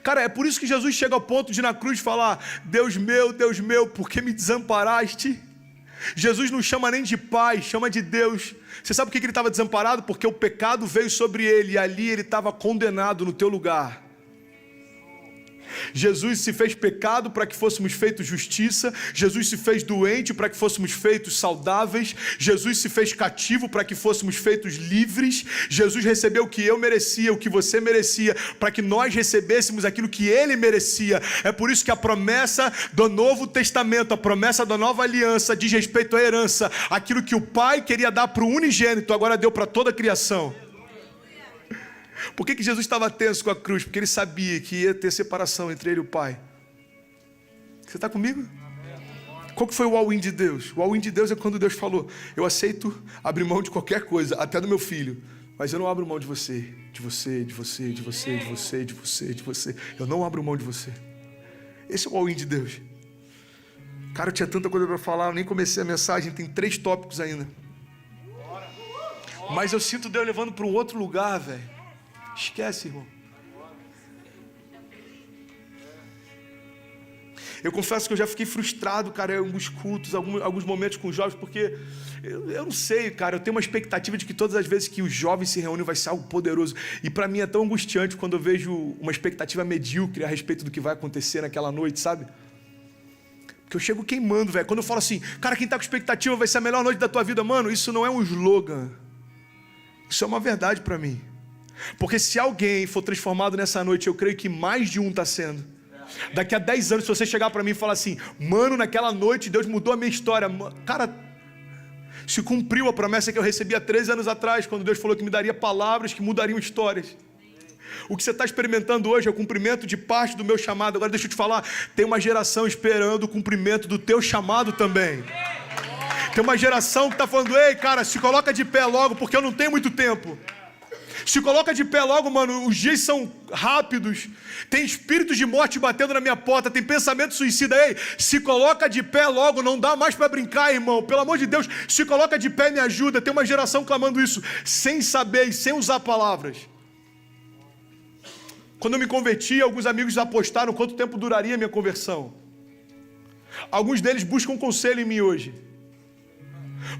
Cara, é por isso que Jesus chega ao ponto de na cruz falar: Deus meu, por que me desamparaste? Jesus não chama nem de pai, chama de Deus. Você sabe por que ele estava desamparado? Porque o pecado veio sobre ele e ali ele estava condenado no teu lugar. Jesus se fez pecado para que fôssemos feitos justiça. Jesus se fez doente para que fôssemos feitos saudáveis. Jesus se fez cativo para que fôssemos feitos livres. Jesus recebeu o que eu merecia, o que você merecia, para que nós recebêssemos aquilo que ele merecia. É por isso que a promessa do Novo Testamento, a promessa da nova aliança diz respeito à herança. Aquilo que o Pai queria dar para o unigênito, agora deu para toda a criação. Por que Jesus estava tenso com a cruz? Porque ele sabia que ia ter separação entre ele e o Pai. Você está comigo? Qual que foi o all-in de Deus? O all-in de Deus é quando Deus falou: eu aceito abrir mão de qualquer coisa, até do meu filho, mas eu não abro mão de você, de você, de você, de você, de você, de você, de você. Eu não abro mão de você. Esse é o all-in de Deus. Cara, eu tinha tanta coisa para falar, eu nem comecei a mensagem, tem 3 tópicos ainda. Mas eu sinto Deus levando para um outro lugar, velho. Esquece, irmão. Eu confesso que eu já fiquei frustrado, cara, em alguns cultos, alguns momentos com os jovens, porque eu não sei, cara, eu tenho uma expectativa de que todas as vezes que os jovens se reúnem vai ser algo poderoso. E para mim é tão angustiante quando eu vejo uma expectativa medíocre a respeito do que vai acontecer naquela noite, sabe? Porque eu chego queimando, velho. Quando eu falo assim: cara, quem tá com expectativa vai ser a melhor noite da tua vida, mano, isso não é um slogan. Isso é uma verdade para mim. Porque se alguém for transformado nessa noite, eu creio que mais de um está sendo. Daqui a 10 anos, se você chegar para mim e falar assim: mano, naquela noite Deus mudou a minha história. Cara, se cumpriu a promessa que eu recebi há 13 anos atrás, quando Deus falou que me daria palavras que mudariam histórias. O que você está experimentando hoje é o cumprimento de parte do meu chamado. Agora deixa eu te falar, tem uma geração esperando o cumprimento do teu chamado também. Tem uma geração que está falando: ei, cara, se coloca de pé logo, porque eu não tenho muito tempo. Se coloca de pé logo, mano, os dias são rápidos. Tem espíritos de morte batendo na minha porta, tem pensamento suicida. Ei, se coloca de pé logo, não dá mais para brincar, irmão. Pelo amor de Deus, se coloca de pé e me ajuda. Tem uma geração clamando isso, sem saber e sem usar palavras. Quando eu me converti, alguns amigos apostaram quanto tempo duraria a minha conversão. Alguns deles buscam conselho em mim hoje.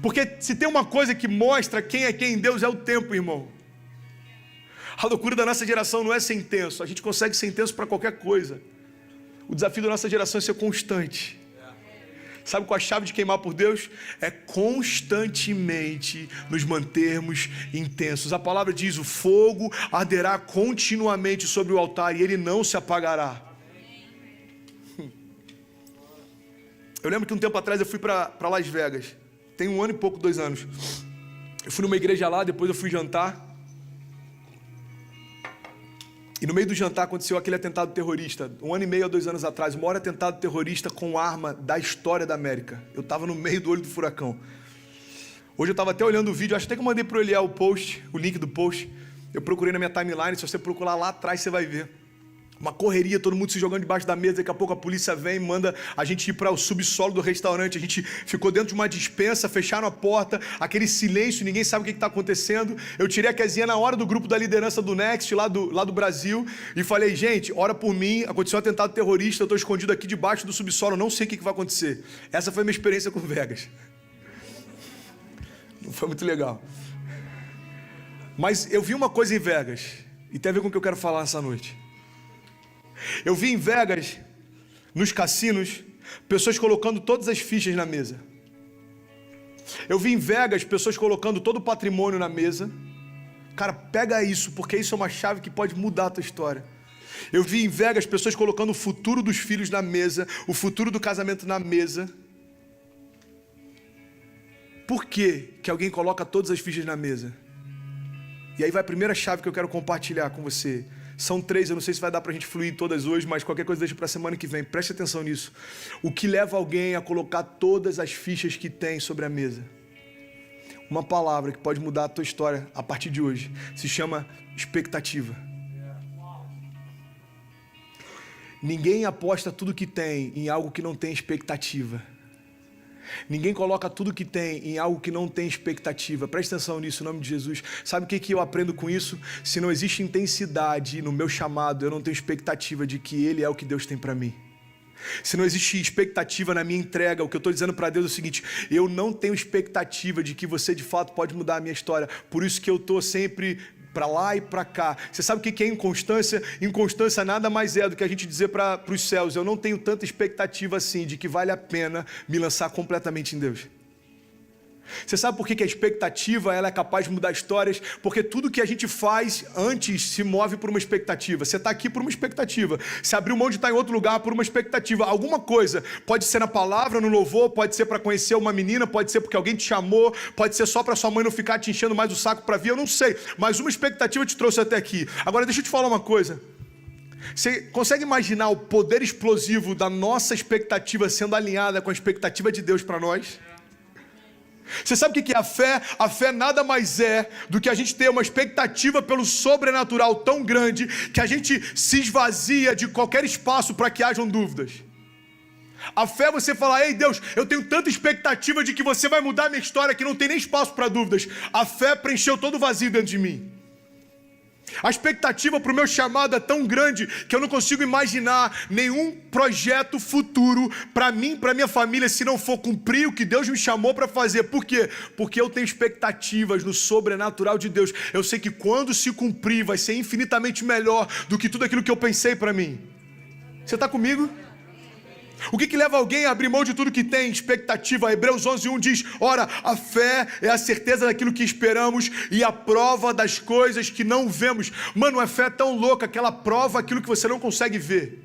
Porque se tem uma coisa que mostra quem é quem em Deus, é o tempo, irmão. A loucura da nossa geração não é ser intenso. A gente consegue ser intenso para qualquer coisa. O desafio da nossa geração é ser constante. Sabe qual a chave de queimar por Deus? É constantemente nos mantermos intensos. A palavra diz: o fogo arderá continuamente sobre o altar e ele não se apagará. Eu lembro que um tempo atrás eu fui para Las Vegas. Tem 1 ano e pouco, 2 anos. Eu fui numa igreja lá, depois eu fui jantar. E no meio do jantar aconteceu aquele atentado terrorista, 1 ano e meio a 2 anos atrás, o maior atentado terrorista com arma da história da América. Eu estava no meio do olho do furacão. Hoje eu estava até olhando o vídeo, acho até que eu mandei para o Eliel o link do post. Eu procurei na minha timeline, se você procurar lá atrás você vai ver. Uma correria, todo mundo se jogando debaixo da mesa, daqui a pouco a polícia vem e manda a gente ir para o subsolo do restaurante. A gente ficou dentro de uma despensa, fecharam a porta, aquele silêncio, ninguém sabe o que está acontecendo. Eu tirei a Kezinha na hora do grupo da liderança do Next, lá do Brasil, e falei: gente, ora por mim, aconteceu um atentado terrorista, eu estou escondido aqui debaixo do subsolo, não sei o que vai acontecer. Essa foi a minha experiência com Vegas. Não foi muito legal. Mas eu vi uma coisa em Vegas, e tem a ver com o que eu quero falar essa noite. Eu vi em Vegas, nos cassinos, pessoas colocando todas as fichas na mesa. Eu vi em Vegas pessoas colocando todo o patrimônio na mesa. Cara, pega isso, porque isso é uma chave que pode mudar a tua história. Eu vi em Vegas pessoas colocando o futuro dos filhos na mesa, o futuro do casamento na mesa. Por que alguém coloca todas as fichas na mesa? E aí vai a primeira chave que eu quero compartilhar com você. São 3, eu não sei se vai dar pra gente fluir todas hoje, mas qualquer coisa deixa pra semana que vem. Preste atenção nisso. O que leva alguém a colocar todas as fichas que tem sobre a mesa? Uma palavra que pode mudar a tua história a partir de hoje. Se chama expectativa. Ninguém aposta tudo que tem em algo que não tem expectativa. Ninguém coloca tudo que tem em algo que não tem expectativa. Preste atenção nisso, em nome de Jesus. Sabe o que eu aprendo com isso? Se não existe intensidade no meu chamado, eu não tenho expectativa de que Ele é o que Deus tem para mim. Se não existe expectativa na minha entrega, o que eu estou dizendo para Deus é o seguinte: eu não tenho expectativa de que você de fato pode mudar a minha história. Por isso que eu estou sempre para lá e para cá. Você sabe o que é inconstância? Inconstância nada mais é do que a gente dizer para os céus: eu não tenho tanta expectativa assim de que vale a pena me lançar completamente em Deus. Você sabe por que a expectativa ela é capaz de mudar histórias? Porque tudo que a gente faz antes se move por uma expectativa. Você está aqui por uma expectativa. Você abriu mão de estar em outro lugar por uma expectativa. Alguma coisa, pode ser na palavra, no louvor, pode ser para conhecer uma menina, pode ser porque alguém te chamou, pode ser só para sua mãe não ficar te enchendo mais o saco para vir, eu não sei. Mas uma expectativa te trouxe até aqui. Agora deixa eu te falar uma coisa. Você consegue imaginar o poder explosivo da nossa expectativa sendo alinhada com a expectativa de Deus para nós? Você sabe o que é a fé? A fé nada mais é do que a gente ter uma expectativa pelo sobrenatural tão grande que a gente se esvazia de qualquer espaço para que hajam dúvidas. A fé é você falar: ei Deus, eu tenho tanta expectativa de que você vai mudar a minha história que não tem nem espaço para dúvidas. A fé preencheu todo o vazio dentro de mim. A expectativa para o meu chamado é tão grande que eu não consigo imaginar nenhum projeto futuro para mim, para minha família, se não for cumprir o que Deus me chamou para fazer. Por quê? Porque eu tenho expectativas no sobrenatural de Deus. Eu sei que quando se cumprir vai ser infinitamente melhor do que tudo aquilo que eu pensei para mim. Você está comigo? O que leva alguém a abrir mão de tudo que tem? Expectativa. Hebreus 11:1 diz: ora, a fé é a certeza daquilo que esperamos e a prova das coisas que não vemos. Mano, a fé é tão louca que ela prova aquilo que você não consegue ver.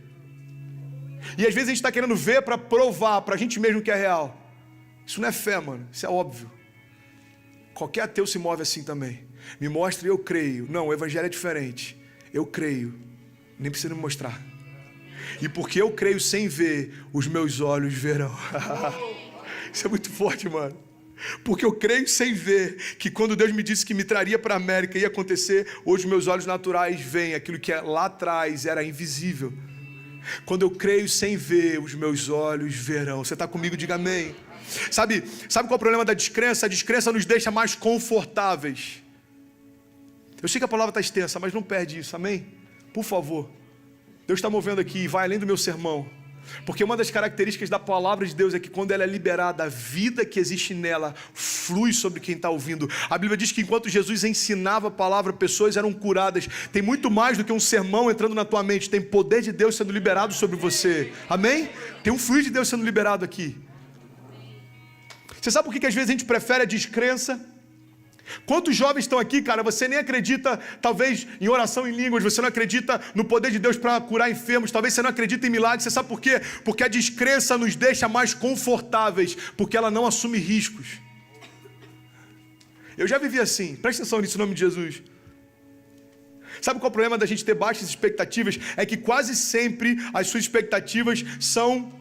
E às vezes a gente está querendo ver para provar para a gente mesmo que é real. Isso não é fé, mano, isso é óbvio. Qualquer ateu se move assim também. Me mostra e eu creio. Não, o evangelho é diferente. Eu creio, nem precisa me mostrar. E porque eu creio sem ver, os meus olhos verão. Isso é muito forte, mano. Porque eu creio sem ver que quando Deus me disse que me traria para a América ia acontecer, hoje meus olhos naturais veem aquilo que lá atrás era invisível. Quando eu creio sem ver, os meus olhos verão. Você está comigo? Diga amém. Sabe qual é o problema da descrença? A descrença nos deixa mais confortáveis. Eu sei que a palavra está extensa, mas não perde isso, amém? Por favor. Deus está movendo aqui e vai além do meu sermão. Porque uma das características da palavra de Deus é que quando ela é liberada, a vida que existe nela flui sobre quem está ouvindo. A Bíblia diz que enquanto Jesus ensinava a palavra, pessoas eram curadas. Tem muito mais do que um sermão entrando na tua mente. Tem poder de Deus sendo liberado sobre você. Amém? Tem um fluir de Deus sendo liberado aqui. Você sabe por que às vezes a gente prefere a descrença? Quantos jovens estão aqui, cara, você nem acredita talvez em oração em línguas, você não acredita no poder de Deus para curar enfermos, talvez você não acredita em milagres. Você sabe por quê? Porque a descrença nos deixa mais confortáveis, porque ela não assume riscos. Eu já vivi assim, presta atenção nisso em nome de Jesus. Sabe qual é o problema da gente ter baixas expectativas? É que quase sempre as suas expectativas são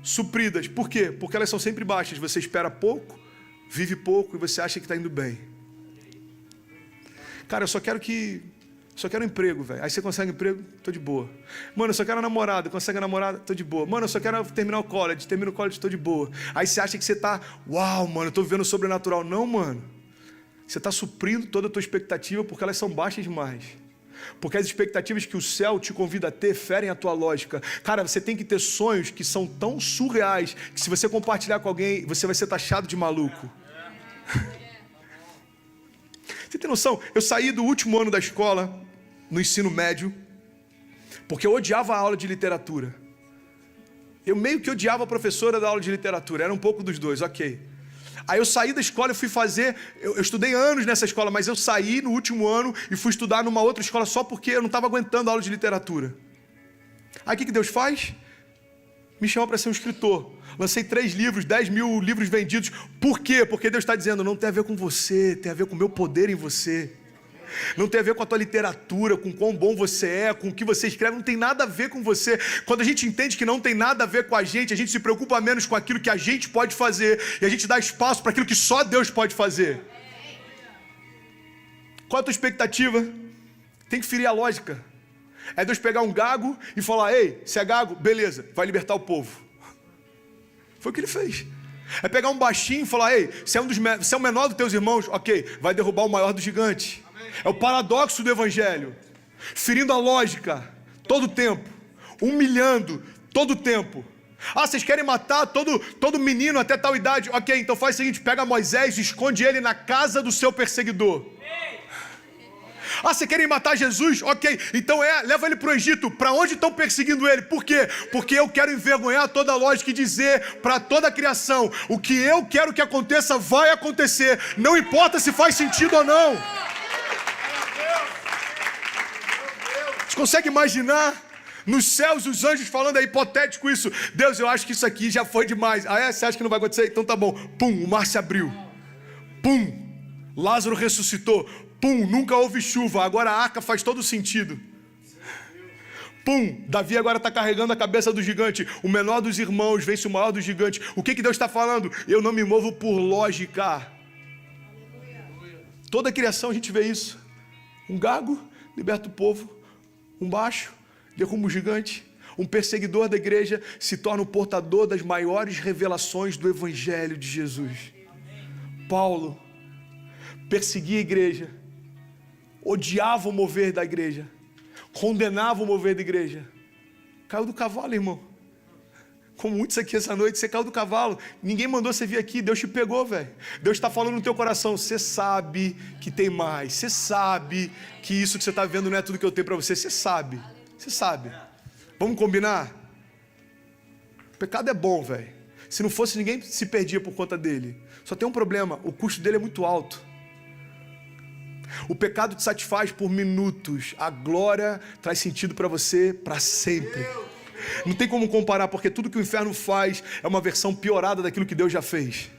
supridas. Por quê? Porque elas são sempre baixas. Você espera pouco, vive pouco e você acha que está indo bem. Cara, eu só quero um emprego, velho. Aí você consegue um emprego, tô de boa. Mano, eu só quero namorada, consegue a namorada, tô de boa. Mano, eu só quero terminar o college, termino o college, tô de boa. Aí você acha que você tá, uau, mano, eu tô vivendo o sobrenatural. Não, mano. Você tá suprindo toda a tua expectativa porque elas são baixas demais. Porque as expectativas que o céu te convida a ter ferem a tua lógica. Cara, você tem que ter sonhos que são tão surreais que se você compartilhar com alguém, você vai ser taxado de maluco. Você tem noção? Eu saí do último ano da escola, no ensino médio, porque eu odiava a aula de literatura. Eu meio que odiava a professora da aula de literatura, era um pouco dos dois, ok. Aí eu saí da escola e fui fazer, eu estudei anos nessa escola, mas eu saí no último ano e fui estudar numa outra escola só porque eu não estava aguentando a aula de literatura. Aí o que Deus faz? Me chamou para ser um escritor. Lancei 3 livros, 10 mil livros vendidos. Por quê? Porque Deus está dizendo, não tem a ver com você, tem a ver com o meu poder em você. Não tem a ver com a tua literatura, com quão bom você é, com o que você escreve, não tem nada a ver com você. Quando a gente entende que não tem nada a ver com a gente se preocupa menos com aquilo que a gente pode fazer e a gente dá espaço para aquilo que só Deus pode fazer. Qual é a tua expectativa? Tem que ferir a lógica. É Deus pegar um gago e falar: ei, se é gago, beleza, vai libertar o povo. Foi o que ele fez. É pegar um baixinho e falar: ei, se é o menor dos teus irmãos, ok, vai derrubar o maior dos gigantes. É o paradoxo do evangelho. Ferindo a lógica todo o tempo, humilhando todo o tempo. Ah, vocês querem matar todo menino até tal idade? Ok, então faz o seguinte, pega Moisés e esconde ele na casa do seu perseguidor. Ah, vocês querem matar Jesus? Ok, então leva ele para o Egito. Para onde estão perseguindo ele? Por quê? Porque eu quero envergonhar toda a lógica e dizer para toda a criação: o que eu quero que aconteça vai acontecer, não importa se faz sentido ou não. Você consegue imaginar nos céus os anjos falando, é hipotético isso: Deus, eu acho que isso aqui já foi demais. Ah, você acha que não vai acontecer? Então tá bom. Pum, o mar se abriu. Pum, Lázaro ressuscitou. Pum, nunca houve chuva, agora a arca faz todo sentido. Pum, Davi agora está carregando a cabeça do gigante. O menor dos irmãos vence o maior dos gigantes. O que Deus está falando? Eu não me movo por lógica. Toda a criação a gente vê isso. Um gago liberta o povo. Um baixo derruba o gigante. Um perseguidor da igreja se torna o portador das maiores revelações do evangelho de Jesus. Paulo perseguia a igreja, odiava o mover da igreja, condenava o mover da igreja. Caiu do cavalo, irmão. Como muitos aqui essa noite, você caiu do cavalo. Ninguém mandou você vir aqui, Deus te pegou, velho. Deus está falando no teu coração: você sabe que tem mais, você sabe que isso que você está vendo não é tudo que eu tenho para você, você sabe. Vamos combinar? O pecado é bom, velho. Se não fosse, ninguém se perdia por conta dele. Só tem um problema: o custo dele é muito alto. O pecado te satisfaz por minutos, a glória traz sentido para você para sempre. Não tem como comparar, porque tudo que o inferno faz é uma versão piorada daquilo que Deus já fez.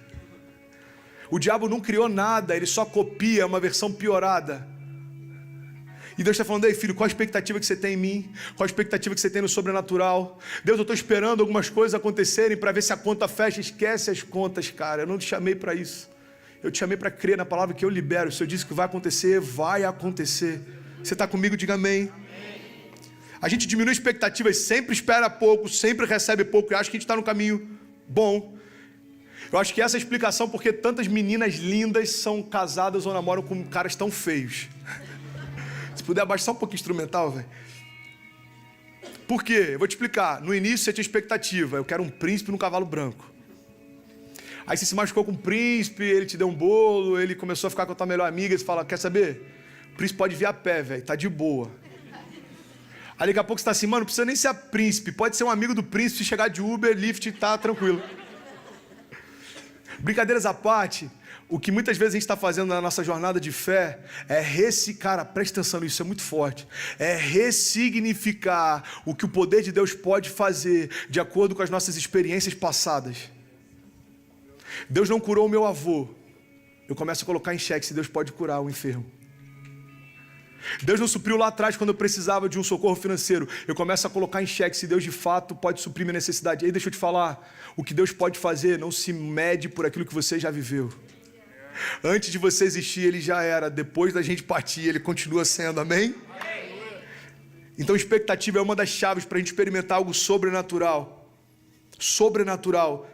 O diabo não criou nada, ele só copia, é uma versão piorada. E Deus está falando: ei filho, qual a expectativa que você tem em mim? Qual a expectativa que você tem no sobrenatural? Deus, eu estou esperando algumas coisas acontecerem para ver se a conta fecha. Esquece as contas, cara, eu não te chamei para isso. Eu te chamei para crer na palavra que eu libero. Se eu disse que vai acontecer, vai acontecer. Você está comigo? Diga amém. A gente diminui expectativas, sempre espera pouco, sempre recebe pouco, e acha que a gente está no caminho bom. Eu acho que essa é a explicação porque tantas meninas lindas são casadas ou namoram com caras tão feios. Se puder abaixar um pouquinho instrumental, velho. Por quê? Eu vou te explicar. No início você tinha expectativa: eu quero um príncipe num cavalo branco. Aí você se machucou com o príncipe, ele te deu um bolo, ele começou a ficar com a tua melhor amiga, e você fala: quer saber? O príncipe pode vir a pé, velho, tá de boa. Aí daqui a pouco você tá assim: mano, não precisa nem ser príncipe, pode ser um amigo do príncipe, chegar de Uber, Lyft, tá tranquilo. Brincadeiras à parte, o que muitas vezes a gente está fazendo na nossa jornada de fé é cara, presta atenção nisso, é muito forte. É ressignificar o que o poder de Deus pode fazer de acordo com as nossas experiências passadas. Deus não curou o meu avô, eu começo a colocar em xeque se Deus pode curar o enfermo. Deus não supriu lá atrás quando eu precisava de um socorro financeiro, eu começo a colocar em xeque se Deus de fato pode suprir minha necessidade. E aí deixa eu te falar, o que Deus pode fazer não se mede por aquilo que você já viveu. Antes de você existir, Ele já era. Depois da gente partir, Ele continua sendo, amém? Então expectativa é uma das chaves para a gente experimentar algo sobrenatural. Sobrenatural.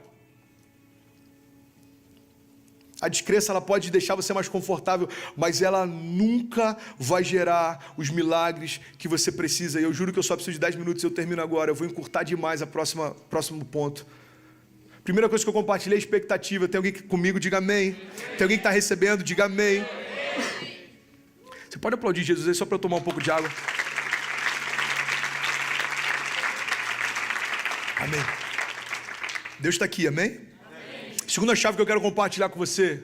A descrença, ela pode deixar você mais confortável, mas ela nunca vai gerar os milagres que você precisa. E eu juro que eu só preciso de 10 minutos e eu termino agora. Eu vou encurtar demais a próximo ponto. Primeira coisa que eu compartilhei é expectativa. Tem alguém comigo? Diga amém. Tem alguém que está recebendo? Diga amém. Você pode aplaudir Jesus aí só para eu tomar um pouco de água? Amém. Deus está aqui, amém? Segunda chave que eu quero compartilhar com você: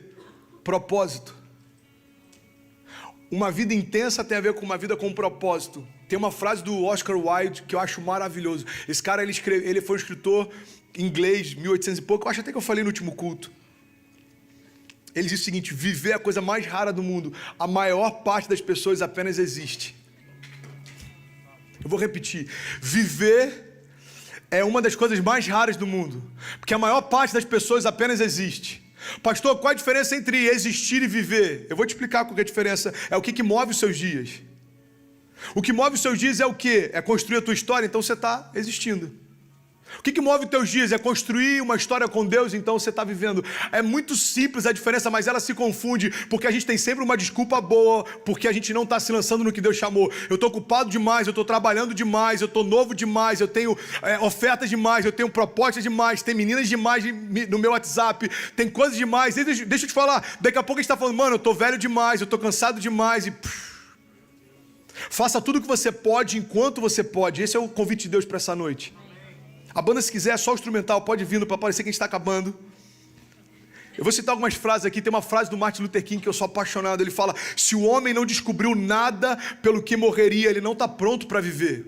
propósito. Uma vida intensa tem a ver com uma vida com propósito. Tem uma frase do Oscar Wilde que eu acho maravilhoso. Esse cara, ele foi um escritor inglês, 1800 e pouco. Eu acho até que eu falei no último culto. Ele diz o seguinte: viver é a coisa mais rara do mundo. A maior parte das pessoas apenas existe. Eu vou repetir. Viver é uma das coisas mais raras do mundo, porque a maior parte das pessoas apenas existe. Pastor, qual a diferença entre existir e viver? Eu vou te explicar qual é a diferença. É o que move os seus dias. O que move os seus dias é o quê? É construir a tua história, então você está existindo. O que move os teus dias? É construir uma história com Deus, então você está vivendo. É muito simples a diferença, mas ela se confunde, porque a gente tem sempre uma desculpa boa, porque a gente não está se lançando no que Deus chamou. Eu estou ocupado demais, eu estou trabalhando demais, eu estou novo demais, eu tenho ofertas demais, eu tenho propostas demais, tem meninas demais no meu WhatsApp, tem coisas demais. Deixa eu te falar, daqui a pouco a gente está falando, mano, eu estou velho demais, eu estou cansado demais e... Faça tudo o que você pode, enquanto você pode. Esse é o convite de Deus para essa noite. A banda, se quiser, é só o instrumental, pode vir para parecer que a gente está acabando. Eu vou citar algumas frases aqui. Tem uma frase do Martin Luther King que eu sou apaixonado. Ele fala: se o homem não descobriu nada pelo que morreria, ele não está pronto para viver.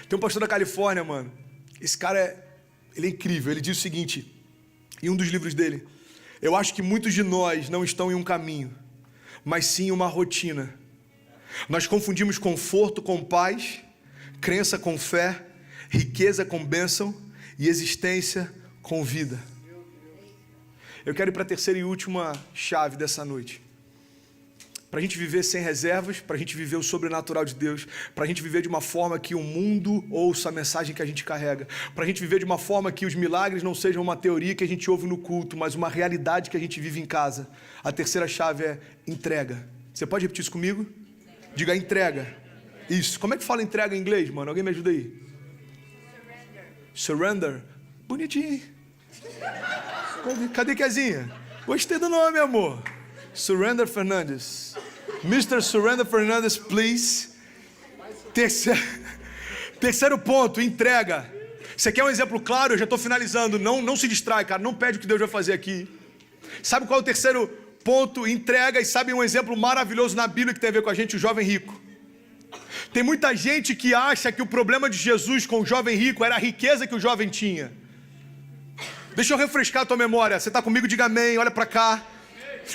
Tem um pastor da Califórnia, mano. Esse cara ele é incrível. Ele diz o seguinte, em um dos livros dele: eu acho que muitos de nós não estão em um caminho, mas sim em uma rotina. Nós confundimos conforto com paz, crença com fé, riqueza com bênção e existência com vida. Eu quero ir para a terceira e última chave dessa noite. Para a gente viver sem reservas, para a gente viver o sobrenatural de Deus, para a gente viver de uma forma que o mundo ouça a mensagem que a gente carrega, para a gente viver de uma forma que os milagres não sejam uma teoria que a gente ouve no culto, mas uma realidade que a gente vive em casa. A terceira chave é entrega. Você pode repetir isso comigo? Diga entrega. Isso. Como é que fala entrega em inglês, mano? Alguém me ajuda aí? Surrender. Bonitinho. Cadê Kezinha? Gostei do nome, amor. Surrender Fernandes. Mr. Surrender Fernandes, please. Terceiro ponto, entrega. Você quer um exemplo claro? Eu já estou finalizando. Não se distrai, cara. Não pede o que Deus vai fazer aqui. Sabe qual é o terceiro ponto? Entrega. E sabe um exemplo maravilhoso na Bíblia que tem a ver com a gente? O jovem rico. Tem muita gente que acha que o problema de Jesus com o jovem rico era a riqueza que o jovem tinha. Deixa eu refrescar a tua memória. Você está comigo? Diga amém, olha para cá.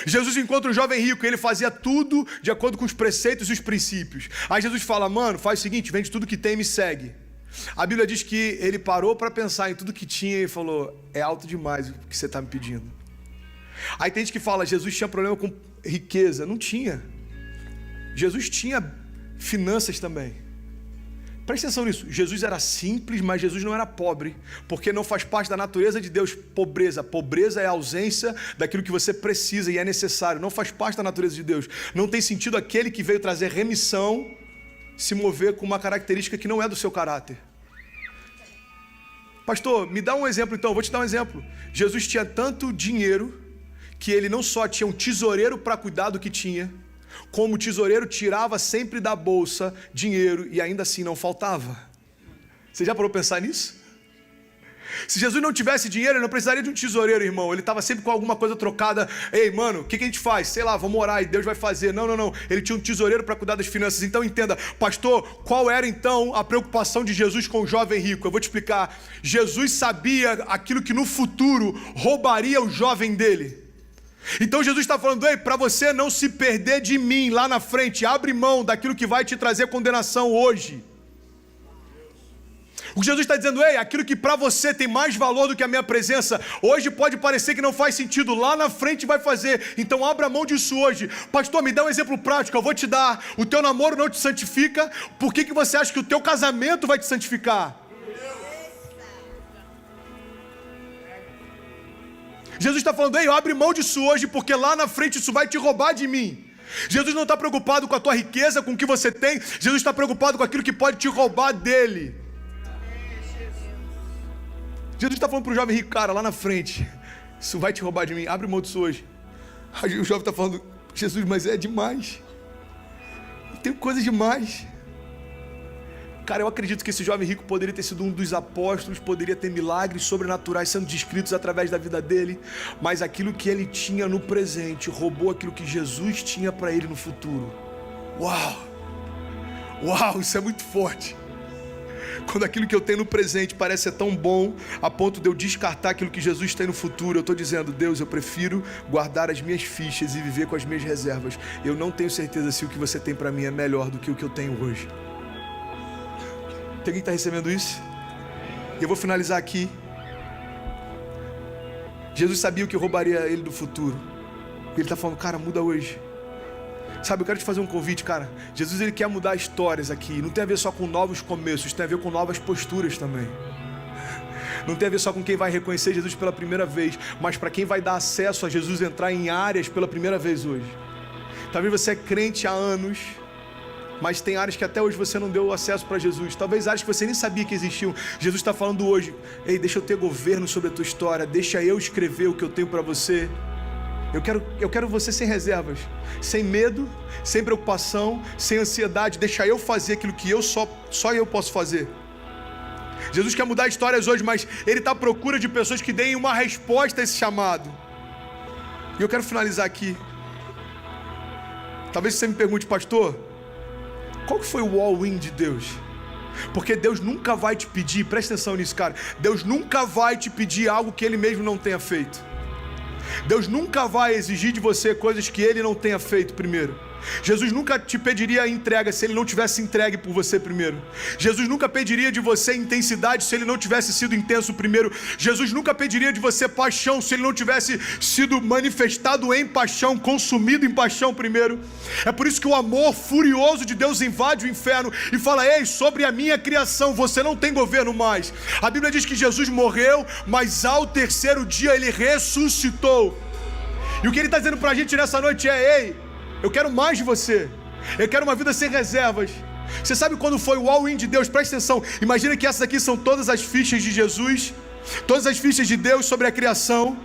Jesus encontra um jovem rico e ele fazia tudo de acordo com os preceitos e os princípios. Aí Jesus fala: mano, faz o seguinte, vende tudo que tem e me segue. A Bíblia diz que ele parou para pensar em tudo que tinha e falou: é alto demais o que você está me pedindo. Aí tem gente que fala: Jesus tinha problema com riqueza. Não tinha. Jesus tinha finanças também. Presta atenção nisso. Jesus era simples, mas Jesus não era pobre, porque não faz parte da natureza de Deus pobreza. Pobreza é a ausência daquilo que você precisa e é necessário. Não faz parte da natureza de Deus. Não tem sentido aquele que veio trazer remissão se mover com uma característica que não é do seu caráter. Pastor, me dá um exemplo então. Eu vou te dar um exemplo. Jesus tinha tanto dinheiro que ele não só tinha um tesoureiro para cuidar do que tinha, como o tesoureiro tirava sempre da bolsa dinheiro e ainda assim não faltava. Você já parou para pensar nisso? Se Jesus não tivesse dinheiro, ele não precisaria de um tesoureiro, irmão. Ele estava sempre com alguma coisa trocada. Ei, mano, o que a gente faz? Sei lá, vamos orar e Deus vai fazer. Não. Ele tinha um tesoureiro para cuidar das finanças. Então entenda, pastor, qual era então a preocupação de Jesus com o jovem rico? Eu vou te explicar. Jesus sabia aquilo que no futuro roubaria o jovem dele. Então Jesus está falando: ei, para você não se perder de mim lá na frente, abre mão daquilo que vai te trazer condenação hoje. O que Jesus está dizendo: ei, aquilo que para você tem mais valor do que a minha presença, hoje pode parecer que não faz sentido, lá na frente vai fazer. Então abra mão disso hoje. Pastor, me dá um exemplo prático, eu vou te dar. O teu namoro não te santifica, por que você acha que o teu casamento vai te santificar? Jesus está falando: ei, abre mão disso hoje, porque lá na frente isso vai te roubar de mim. Jesus não está preocupado com a tua riqueza, com o que você tem. Jesus está preocupado com aquilo que pode te roubar dele. Jesus está falando para o jovem rico: cara, lá na frente isso vai te roubar de mim, abre mão disso hoje. Aí o jovem está falando: Jesus, mas é demais, eu tenho coisa demais. Cara, eu acredito que esse jovem rico poderia ter sido um dos apóstolos, poderia ter milagres sobrenaturais sendo descritos através da vida dele, mas aquilo que ele tinha no presente roubou aquilo que Jesus tinha para ele no futuro. Uau, isso é muito forte. Quando aquilo que eu tenho no presente parece ser tão bom, a ponto de eu descartar aquilo que Jesus tem no futuro, eu estou dizendo: Deus, eu prefiro guardar as minhas fichas e viver com as minhas reservas. Eu não tenho certeza se o que você tem para mim é melhor do que o que eu tenho hoje. Tem alguém que está recebendo isso? E eu vou finalizar aqui. Jesus sabia o que roubaria ele do futuro. Ele está falando: cara, muda hoje. Sabe, eu quero te fazer um convite, cara. Jesus, ele quer mudar histórias aqui. Não tem a ver só com novos começos, tem a ver com novas posturas também. Não tem a ver só com quem vai reconhecer Jesus pela primeira vez, mas para quem vai dar acesso a Jesus entrar em áreas pela primeira vez hoje. Talvez você é crente há anos, mas tem áreas que até hoje você não deu acesso para Jesus. Talvez áreas que você nem sabia que existiam. Jesus está falando hoje: ei, deixa eu ter governo sobre a tua história, deixa eu escrever o que eu tenho para você. Eu quero você sem reservas, sem medo, sem preocupação, sem ansiedade. Deixa eu fazer aquilo que só eu posso fazer. Jesus quer mudar histórias hoje, mas Ele está à procura de pessoas que deem uma resposta a esse chamado. E eu quero finalizar aqui. Talvez você me pergunte: pastor, qual que foi o all-in de Deus? Porque Deus nunca vai te pedir, presta atenção nisso, cara. Deus nunca vai te pedir algo que Ele mesmo não tenha feito. Deus nunca vai exigir de você coisas que Ele não tenha feito primeiro. Jesus nunca te pediria entrega se Ele não tivesse entregue por você primeiro. Jesus nunca pediria de você intensidade se Ele não tivesse sido intenso primeiro. Jesus nunca pediria de você paixão se Ele não tivesse sido manifestado em paixão, consumido em paixão primeiro. É por isso que o amor furioso de Deus invade o inferno e fala: ei, sobre a minha criação você não tem governo mais. A Bíblia diz que Jesus morreu, mas ao terceiro dia Ele ressuscitou. E o que Ele está dizendo para a gente nessa noite é: ei, eu quero mais de você. Eu quero uma vida sem reservas. Você sabe quando foi o all-in de Deus? Presta atenção. Imagina que essas aqui são todas as fichas de Jesus, todas as fichas de Deus sobre a criação.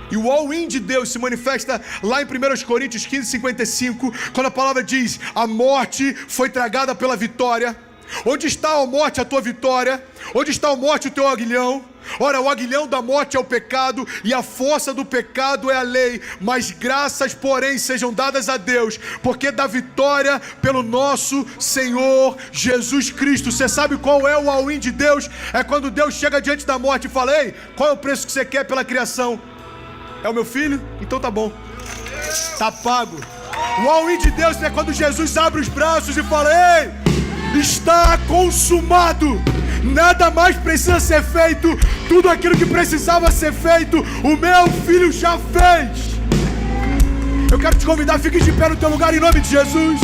E o all-in de Deus se manifesta lá em 1 Coríntios 15:55, quando a palavra diz: a morte foi tragada pela vitória. Onde está, ó morte, a tua vitória? Onde está, ó morte, o teu aguilhão? Ora, o aguilhão da morte é o pecado, e a força do pecado é a lei. Mas graças, porém, sejam dadas a Deus, porque dá vitória pelo nosso Senhor Jesus Cristo. Você sabe qual é o all-in de Deus? É quando Deus chega diante da morte e fala: ei, qual é o preço que você quer pela criação? É o meu filho? Então tá bom, tá pago. O all-in de Deus é quando Jesus abre os braços e fala: ei, está consumado. Nada mais precisa ser feito. Tudo aquilo que precisava ser feito, o meu filho já fez. Eu quero te convidar, fique de pé no teu lugar em nome de Jesus.